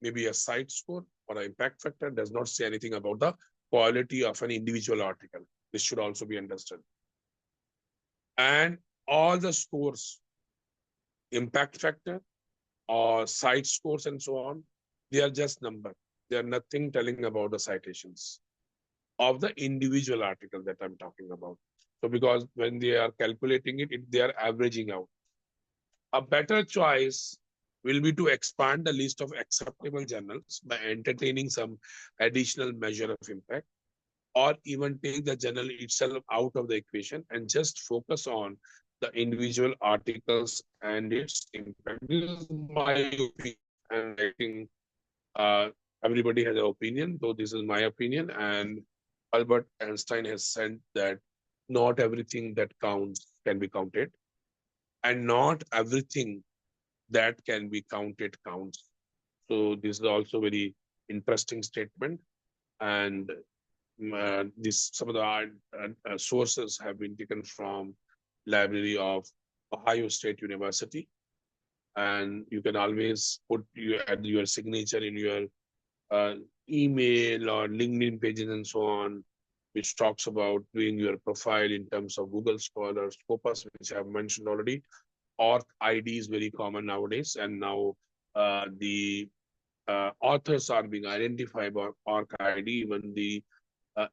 maybe a site score or an impact factor, does not say anything about the quality of an individual article. This should also be understood. And all the scores, impact factor or site scores and so on, they are just numbers. They are nothing telling about the citations of the individual article that I'm talking about. So because when they are calculating it, they are averaging out. A better choice will be to expand the list of acceptable journals by entertaining some additional measure of impact, or even take the journal itself out of the equation and just focus on the individual articles and its impact. This is my opinion, and I think everybody has an opinion, though this is my opinion. And Albert Einstein has said that not everything that counts can be counted, and not everything that can be counted counts. So this is also very interesting statement. And some of the sources have been taken from Library of Ohio State University. And you can always put your signature in your email or LinkedIn pages and so on, which talks about doing your profile in terms of Google Scholar, Scopus, which I have mentioned already. Auth ID is very common nowadays, and now the authors are being identified by Auth ID. Even the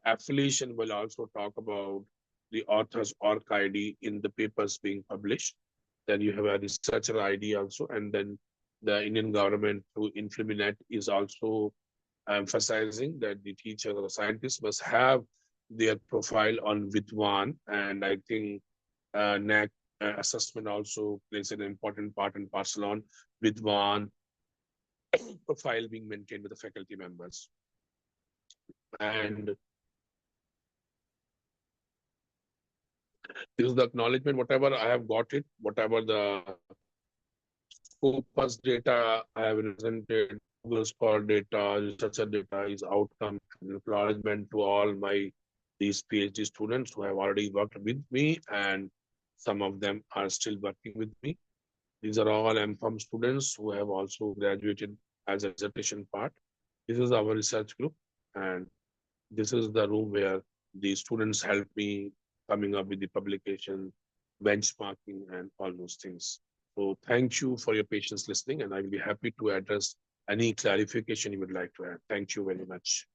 affiliation will also talk about the author's Auth ID in the papers being published. Then you have a researcher ID also, and then the Indian government through Influminet is also emphasizing that the teachers or the scientists must have their profile on Vidwan, and I think NAC assessment also plays an important part and parcel on Vidwan profile being maintained with the faculty members. And this is the acknowledgement, whatever I have got it, whatever the Scopus data I have presented, Google Scholar data, researcher data is outcome and acknowledgement to all these PhD students who have already worked with me, and some of them are still working with me. These are all M.Pharm students who have also graduated as a dissertation part. This is our research group, and this is the room where the students help me coming up with the publication, benchmarking, and all those things. So thank you for your patience listening, and I'll be happy to address any clarification you would like to add. Thank you very much.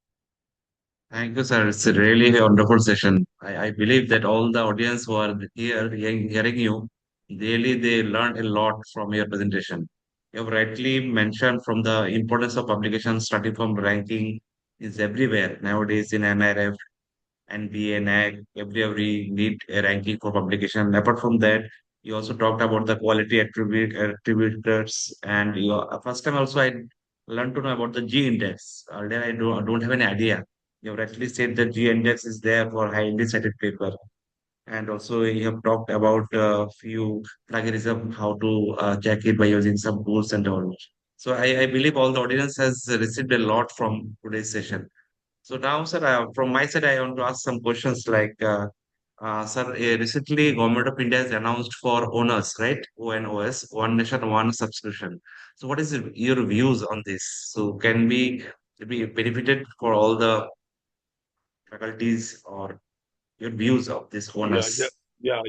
Thank you, sir. It's a really a wonderful session. I believe that all the audience who are here hearing you, really they learned a lot from your presentation. You have rightly mentioned from the importance of publication starting from ranking is everywhere nowadays in NRF and BNAG, every need a ranking for publication. Apart from that, you also talked about the quality attributors, and first time also I learned to know about the G index. Earlier I don't have any idea. You have actually said the G index is there for highly cited paper, and also you have talked about a few plagiarism, how to check it by using some tools and all. So I believe all the audience has received a lot from today's session. So now, sir, from my side, I want to ask some questions like, sir, recently Government of India has announced for owners, right? ONOS, One Nation, One Subscription. So what is your views on this? So can we be benefited for all the faculties or your views of this Yeah, yeah, owners? yeah.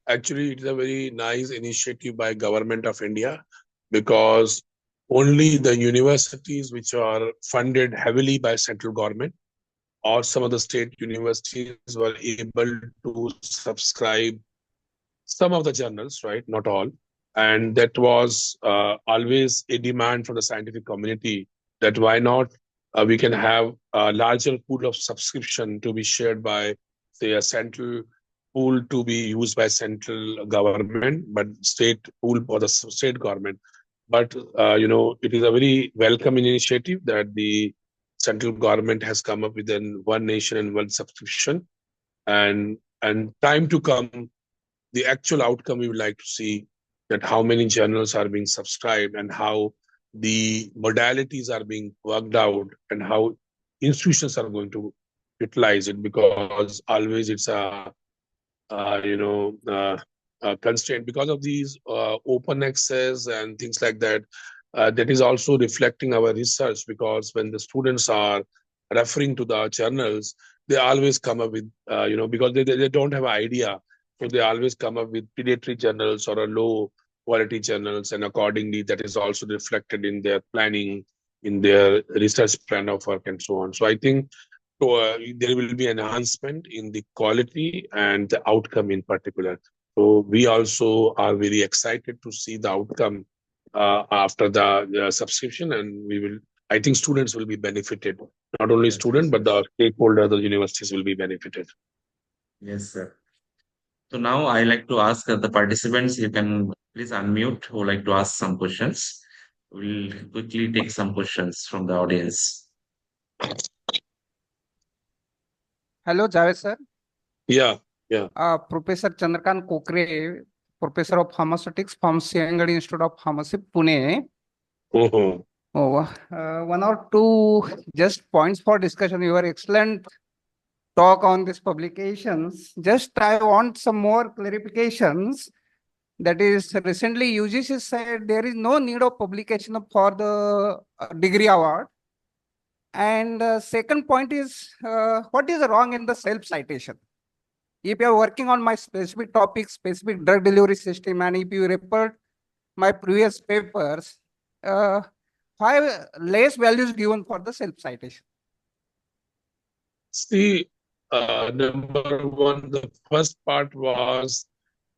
Actually, it's a very nice initiative by Government of India, because only the universities which are funded heavily by central government or some of the state universities were able to subscribe some of the journals, right? Not all. And that was always a demand from the scientific community that why not we can have a larger pool of subscription to be shared by, say, a central pool to be used by central government, but state pool for the state government. But it is a very welcome initiative that the central government has come up with an one nation and one subscription, and time to come the actual outcome we would like to see, that how many journals are being subscribed and how the modalities are being worked out and how institutions are going to utilize it, because always it's uh, you know uh, a constraint because of these open access and things like that. That is also reflecting our research, because when the students are referring to the journals, they always come up with because they don't have an idea, so they always come up with predatory journals or a low quality journals, and accordingly that is also reflected in their planning, in their research plan of work and so on. So I think so there will be enhancement in the quality and the outcome in particular. So we also are very excited to see the outcome after the subscription, and I think students will be benefited. Not only Yes, yes, student, but yes. the stakeholders, the universities will be benefited. Yes, sir. So now I like to ask the participants, you can please unmute who like to ask some questions. We'll quickly take some questions from the audience. Hello, Javed sir. Yeah, yeah. Professor Chandrakant Kokre, Professor of Pharmaceutics from Singadi Institute of Pharmacy, Pune. Mhm. Oh, one or two just points for discussion. Your excellent talk on these publications. Just I want some more clarifications. That is, recently UGC said there is no need of publication for the degree award. And second point is, what is wrong in the self-citation? If you are working on my specific topic, specific drug delivery system, and if you refer my previous papers, why less values given for the self-citation? See, number one, the first part was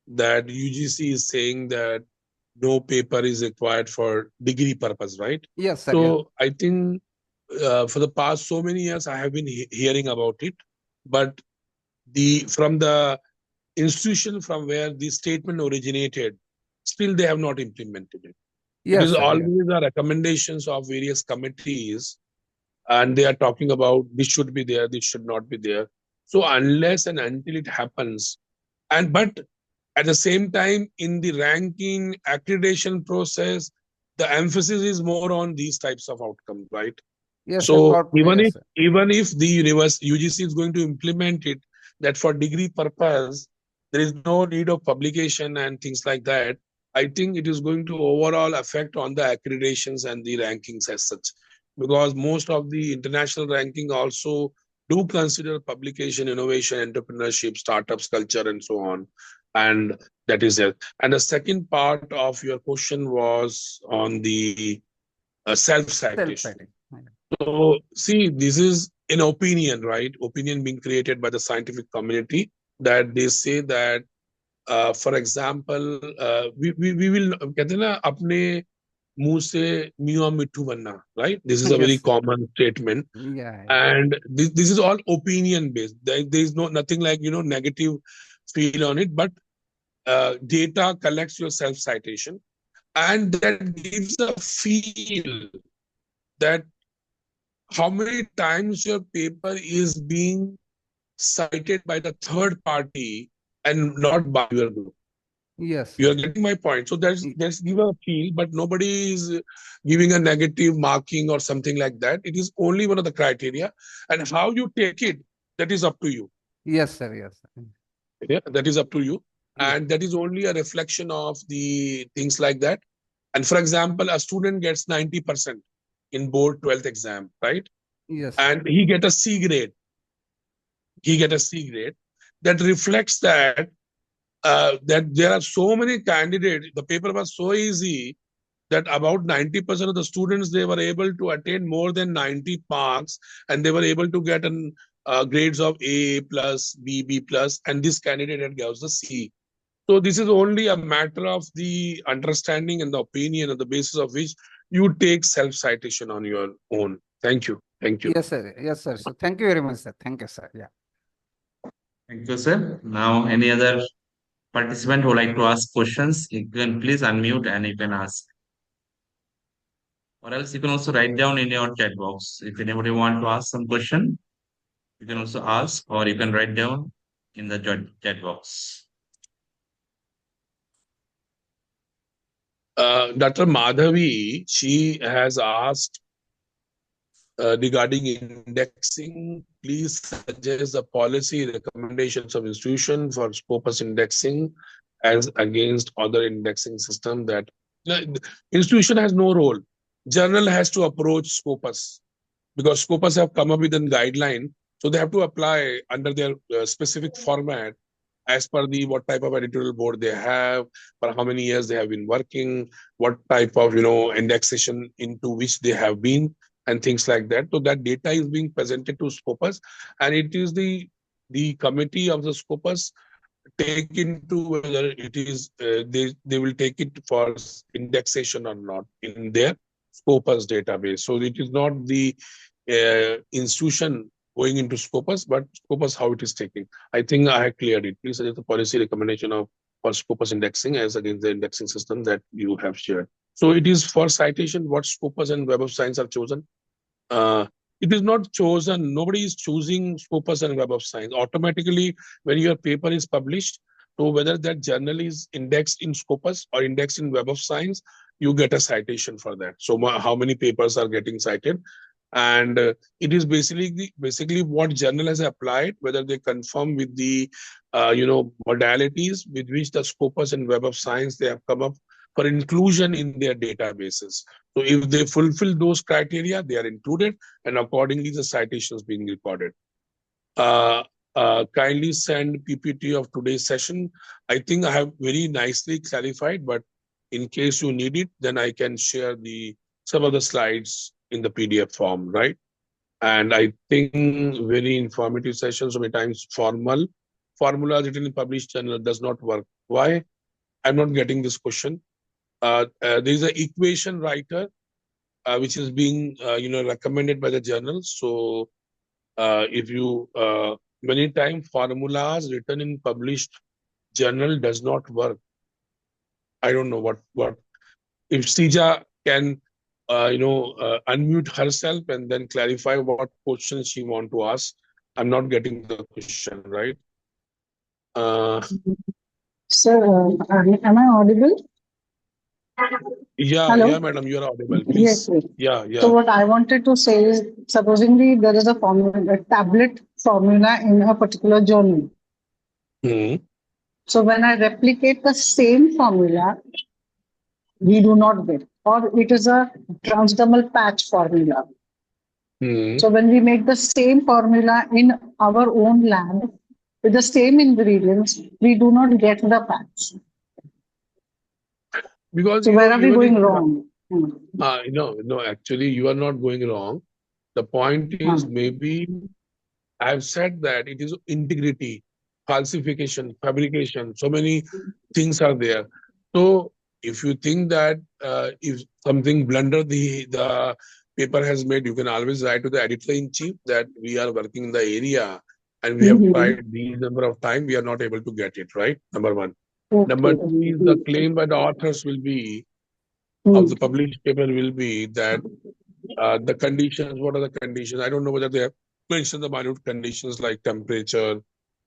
that UGC is saying that no paper is required for degree purpose, right? Yes, sir. So I think for the past so many years, I have been hearing about it, but from the institution from where the statement originated, still they have not implemented it. It Yes, is sir. always the recommendations of various committees, and they are talking about this should be there, this should not be there. So unless and until it happens, but at the same time, in the ranking accreditation process, the emphasis is more on these types of outcomes, right? Yes, sir. So Yes, sir. even if the UGC is going to implement it, that for degree purpose, there is no need of publication and things like that. I think it is going to overall affect on the accreditations and the rankings as such, because most of the international ranking also do consider publication, innovation, entrepreneurship, startups, culture, and so on. And that is it. And the second part of your question was on the self-citation. Self-citing. So, see, this is an opinion, right? Opinion being created by the scientific community that they say that, for example, we will कहते हैं ना अपने मुंह से मियाँ मिट्ठू बनना, right? This is a very Yes, sir. common statement, Yeah. and this is all opinion based. There is nothing like negative feel on it, but data collects your self citation, and that gives a feel that how many times your paper is being cited by the third party and not by your group. Yes. You are getting my point. So there's give a feel, but nobody is giving a negative marking or something like that. It is only one of the criteria, and how you take it, that is up to you. Yes, sir. Yes, sir. Yeah, that is up to you, Yeah. and that is only a reflection of the things like that. And for example, a student gets 90% in board 12th exam, right? Yes. And he get a C grade. He get a C grade. That reflects that that there are so many candidates. The paper was so easy that about 90% of the students, they were able to attain more than 90 marks, and they were able to get grades of A plus, B plus, and this candidate had got the C. So this is only a matter of the understanding and the opinion on the basis of which you take self-citation on your own. Thank you. Thank you. Yes, sir. Yes, sir. So thank you very much, sir. Thank you, sir. Yeah. Thank you, sir. Now, any other participant who would like to ask questions, you can please unmute and you can ask. Or else you can also write down in your chat box. If anybody want to ask some question, you can also ask, or you can write down in the chat box. Dr. Madhavi, she has asked regarding indexing, please suggest the policy recommendations of institution for Scopus indexing as against other indexing system that institution has no role. Journal has to approach Scopus because Scopus have come up with a guideline, so they have to apply under their specific format as per the what type of editorial board they have, for how many years they have been working, what type of indexation into which they have been, and things like that. So that data is being presented to Scopus, and it is the committee of the Scopus take into whether it is they will take it for indexation or not in their Scopus database. So it is not the institution going into Scopus, but Scopus how it is taking. I think I have cleared it. Please suggest the policy recommendation for Scopus indexing as against the indexing system that you have shared. So it is for citation what Scopus and Web of Science are chosen. It is not chosen. Nobody is choosing Scopus and Web of Science. Automatically, when your paper is published, so whether that journal is indexed in Scopus or indexed in Web of Science, you get a citation for that. So how many papers are getting cited? And it is basically what journal has applied, whether they conform with the modalities with which the Scopus and Web of Science they have come up for inclusion in their databases. So if they fulfill those criteria, they are included, and accordingly the citations being recorded. Kindly send PPT of today's session. I think I have very nicely clarified, but in case you need it, then I can share some of the slides in the PDF form, right? And I think very informative session. So many times formulas written in published journal does not work. Why? I'm not getting this question. there is an equation writer which is being recommended by the journal. So if you many times formulas written in published journal does not work. I don't know what if Sija can unmute herself and then clarify what questions she want to ask. I'm not getting the question right. Sir, am I audible? Yeah, Hello? madam, you are audible. Yes, Please. yes. Yeah. So what I wanted to say is, supposingly there is a formula, a tablet formula in a particular journal. Hmm. So when I replicate the same formula, we do not get, or it is a transdermal patch formula. Hmm. So when we make the same formula in our own lab with the same ingredients, we do not get the patch. Because So where are we going wrong? no, actually you are not going wrong. The point is maybe I've said that it is integrity, falsification, fabrication. So many things are there. So if you think that if something blunder the paper has made, you can always write to the editor-in-chief that we are working in the area and we have tried these number of time, we are not able to get it, right? Number one. Number two is the claim by the authors will be of the published paper will be that the conditions, what are the conditions? I don't know whether they have mentioned the minute conditions like temperature,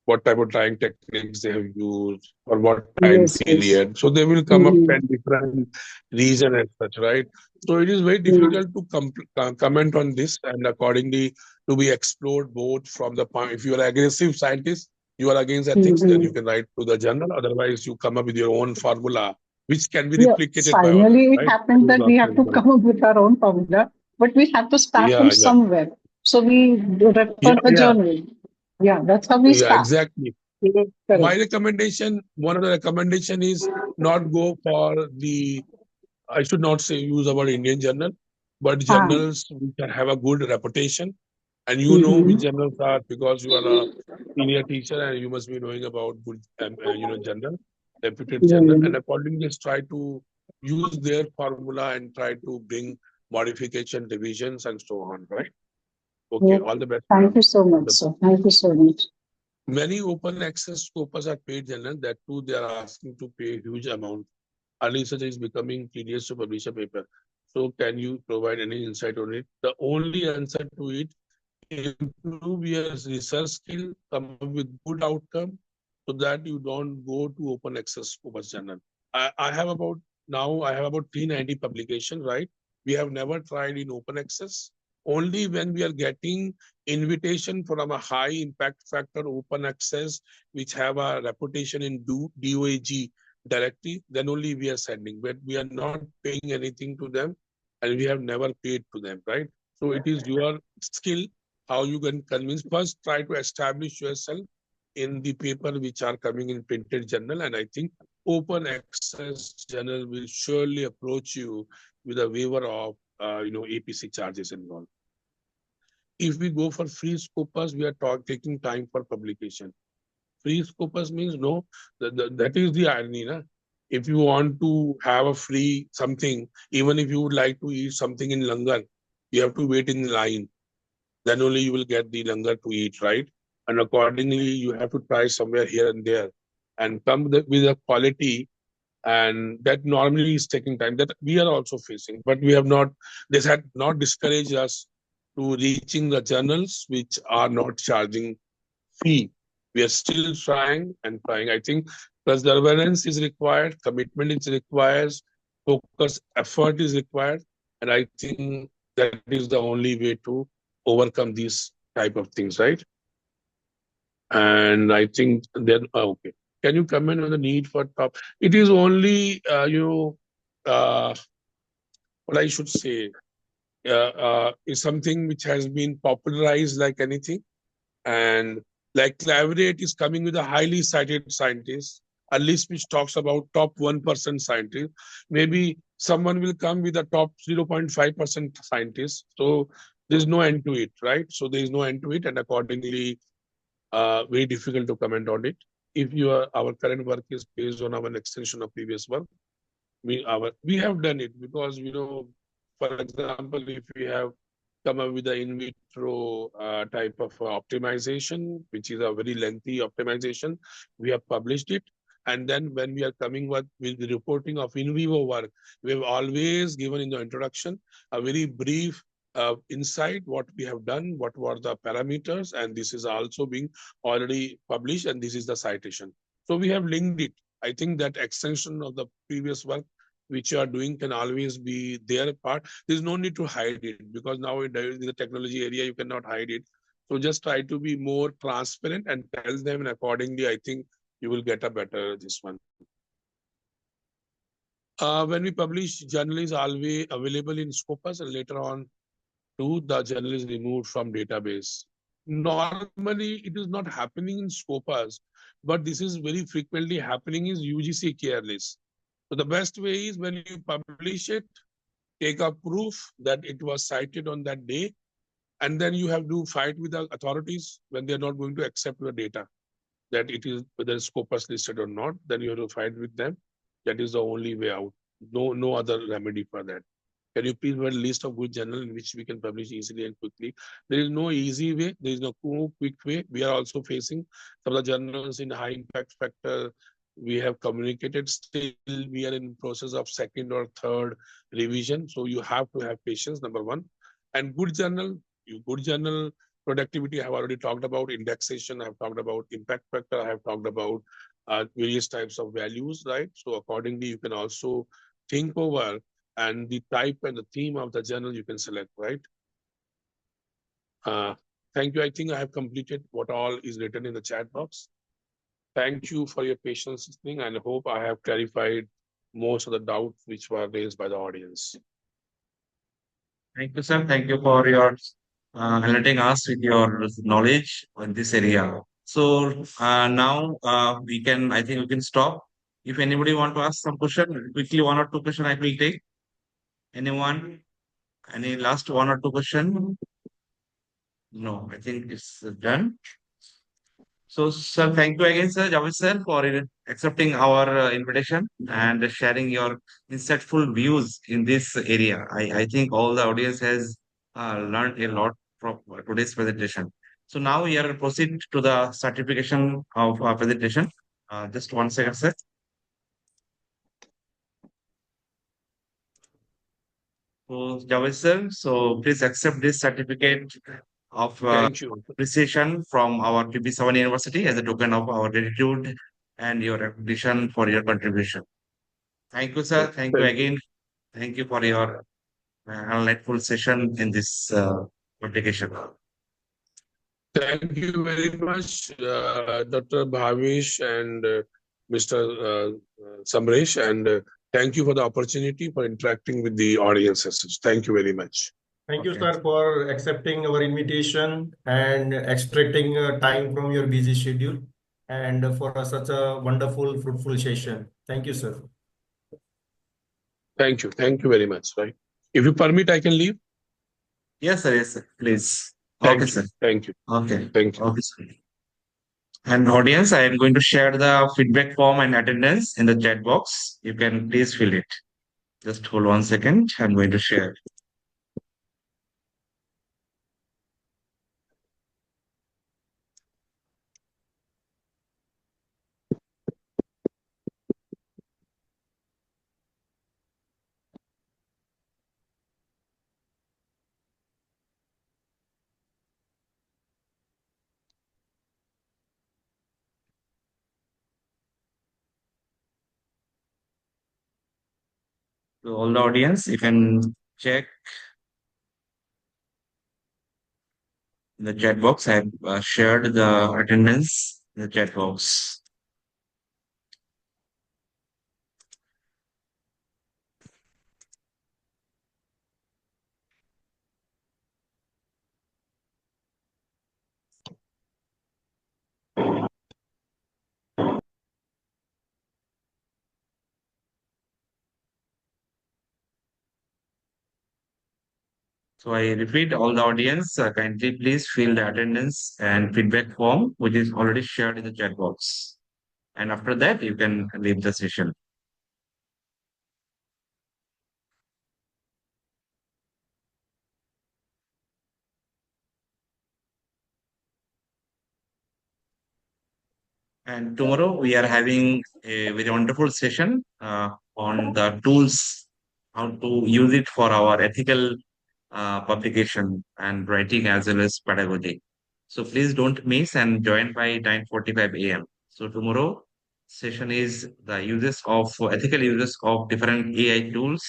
what type of drying techniques they have used, or what time period. So they will come up 10 different reasons as such, right? So it is very difficult to comment on this and accordingly to be explored both from the point, if you are aggressive scientist, you are against ethics, then you can write to the journal. Otherwise, you come up with your own formula, which can be Yeah, replicated by others, finally it right? happens that we have to come up with our own formula, but we have to start from Yeah, somewhere. So we refer the yeah. journal. Yeah, that's how we Yeah, start. exactly. So my Correct. recommendation, one of the recommendation is not go for the, I should not say use our Indian journal, but Ah, journals which have a good reputation. And you know which journals are because you are a senior teacher and you must be knowing about good, journal, reputed journal. And accordingly, just try to use their formula and try to bring modification, revisions, and so on, right? Okay, yeah. all the best, Thank madam. you so much, sir. Thank you so much. Many open access scopers are paid journals that too they are asking to pay huge amount. Our research is becoming tedious to publish a paper. So can you provide any insight on it? The only answer to it, improve your research skill, come up with good outcome so that you don't go to open access scopers journal. I have about now I have about 390 publications, right? We have never tried in open access. Only when we are getting invitation from a high impact factor open access, which have a reputation in DOAG directly, then only we are sending. But we are not paying anything to them, and we have never paid to them, right? So it is your skill how you can convince. First, try to establish yourself in the paper which are coming in printed journal, and I think open access journal will surely approach you with a waiver of APC charges involved. If we go for free scopus, we are taking time for publication. Free scopus means no, that is the irony. Na? If you want to have a free something, even if you would like to eat something in langar, you have to wait in line. Then only you will get the langar to eat, right? And accordingly, you have to try somewhere here and there and come with a quality. And that normally is taking time that we are also facing, but we have not, this had not discouraged us to reaching the journals which are not charging fee. We are still trying and trying. I think perseverance is required, commitment is required, focus, effort is required. And I think that is the only way to overcome these type of things, right? And I think then, okay. Can you comment on the need for top? It is only, what I should say, is something which has been popularized like anything. And like Collaborate is coming with a highly cited scientist, a list which talks about top 1% scientists. Maybe someone will come with a top 0.5% scientist. So there's no end to it, right? So there's no end to it. And accordingly, very difficult to comment on it. If our current work is based on our extension of previous work, We have done it because, for example, if we have come up with the in vitro type of optimization, which is a very lengthy optimization, we have published it. And then when we are coming with the reporting of in vivo work, we have always given in the introduction a very brief insight what we have done, what were the parameters, and this is also being already published, and this is the citation. So we have linked it. I think that extension of the previous work which you are doing can always be their part. There's no need to hide it because now in the technology area, you cannot hide it. So just try to be more transparent and tell them, and accordingly, I think you will get a better this one. When we publish, journal is always available in Scopus, and later on, too, the journal is removed from database. Normally, it is not happening in Scopus, but this is very frequently happening is UGC careless. So the best way is when you publish it, take a proof that it was cited on that day, and then you have to fight with the authorities when they're not going to accept your data, that it is whether Scopus listed or not, then you have to fight with them. That is the only way out. No other remedy for that. Can you please provide a list of good journals in which we can publish easily and quickly? There is no easy way. There is no quick way. We are also facing some of the journals in high impact factor. We have communicated. Still, we are in process of second or third revision. So you have to have patience, number one. And good journal productivity, I have already talked about. Indexation, I have talked about. Impact factor, I have talked about. Various types of values, right? So accordingly, you can also think over, and the type and the theme of the journal you can select, right? Thank you. I think I have completed what all is written in the chat box. Thank you for your patience listening, and I hope I have clarified most of the doubts which were raised by the audience. Thank you, sir. Thank you for your enlightening us with your knowledge in this area. So now I think we can stop. If anybody want to ask some question, quickly one or two question I will take. Anyone? Any last one or two question? No, I think it's done. So, sir, thank you again, sir, Javed sir, for accepting our invitation and sharing your insightful views in this area. I think all the audience has learned a lot from today's presentation. So now we are proceed to the certification of our presentation. Just 1 second, sir. So, Javed sir, so please accept this certificate of Thank you. appreciation from our PP Savani University as a token of our gratitude and your recognition for your contribution. Thank you, sir. Thank you again. Thank you for your enlightful session in this application. Thank you very much, Dr. Bhavish and Mr. Samresh, and thank you for the opportunity for interacting with the audiences. Thank you very much. Thank you, sir, for accepting our invitation and extracting time from your busy schedule and for such a wonderful, fruitful session. Thank you, sir. Thank you. Thank you very much. Right. If you permit, I can leave. Yes, sir. Yes, sir. Please. Thank Okay, you. sir. Thank you. Okay. Thank you. Okay, sir. And audience, I am going to share the feedback form and attendance in the chat box. You can please fill it. Just hold 1 second. I'm going to share. To all the audience, you can check in the chat box. I have shared the attendance in the chat box. So I repeat, all the audience, kindly please fill the attendance and feedback form, which is already shared in the chat box. And after that, you can leave the session. And tomorrow we are having a very wonderful session on the tools, how to use it for our ethical publication and writing as well as pedagogy. So please don't miss and join by 9:45 a.m. So tomorrow session is the uses of ethical uses of different AI tools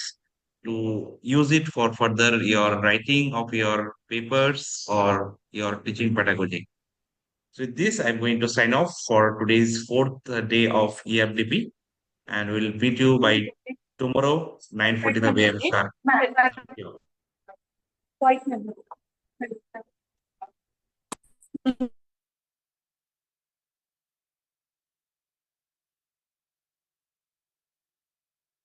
to use it for further your writing of your papers or your teaching pedagogy. So with this, I'm going to sign off for today's fourth day of eFDP, and we'll meet you by tomorrow 9:45 a.m. sharp. Thank you.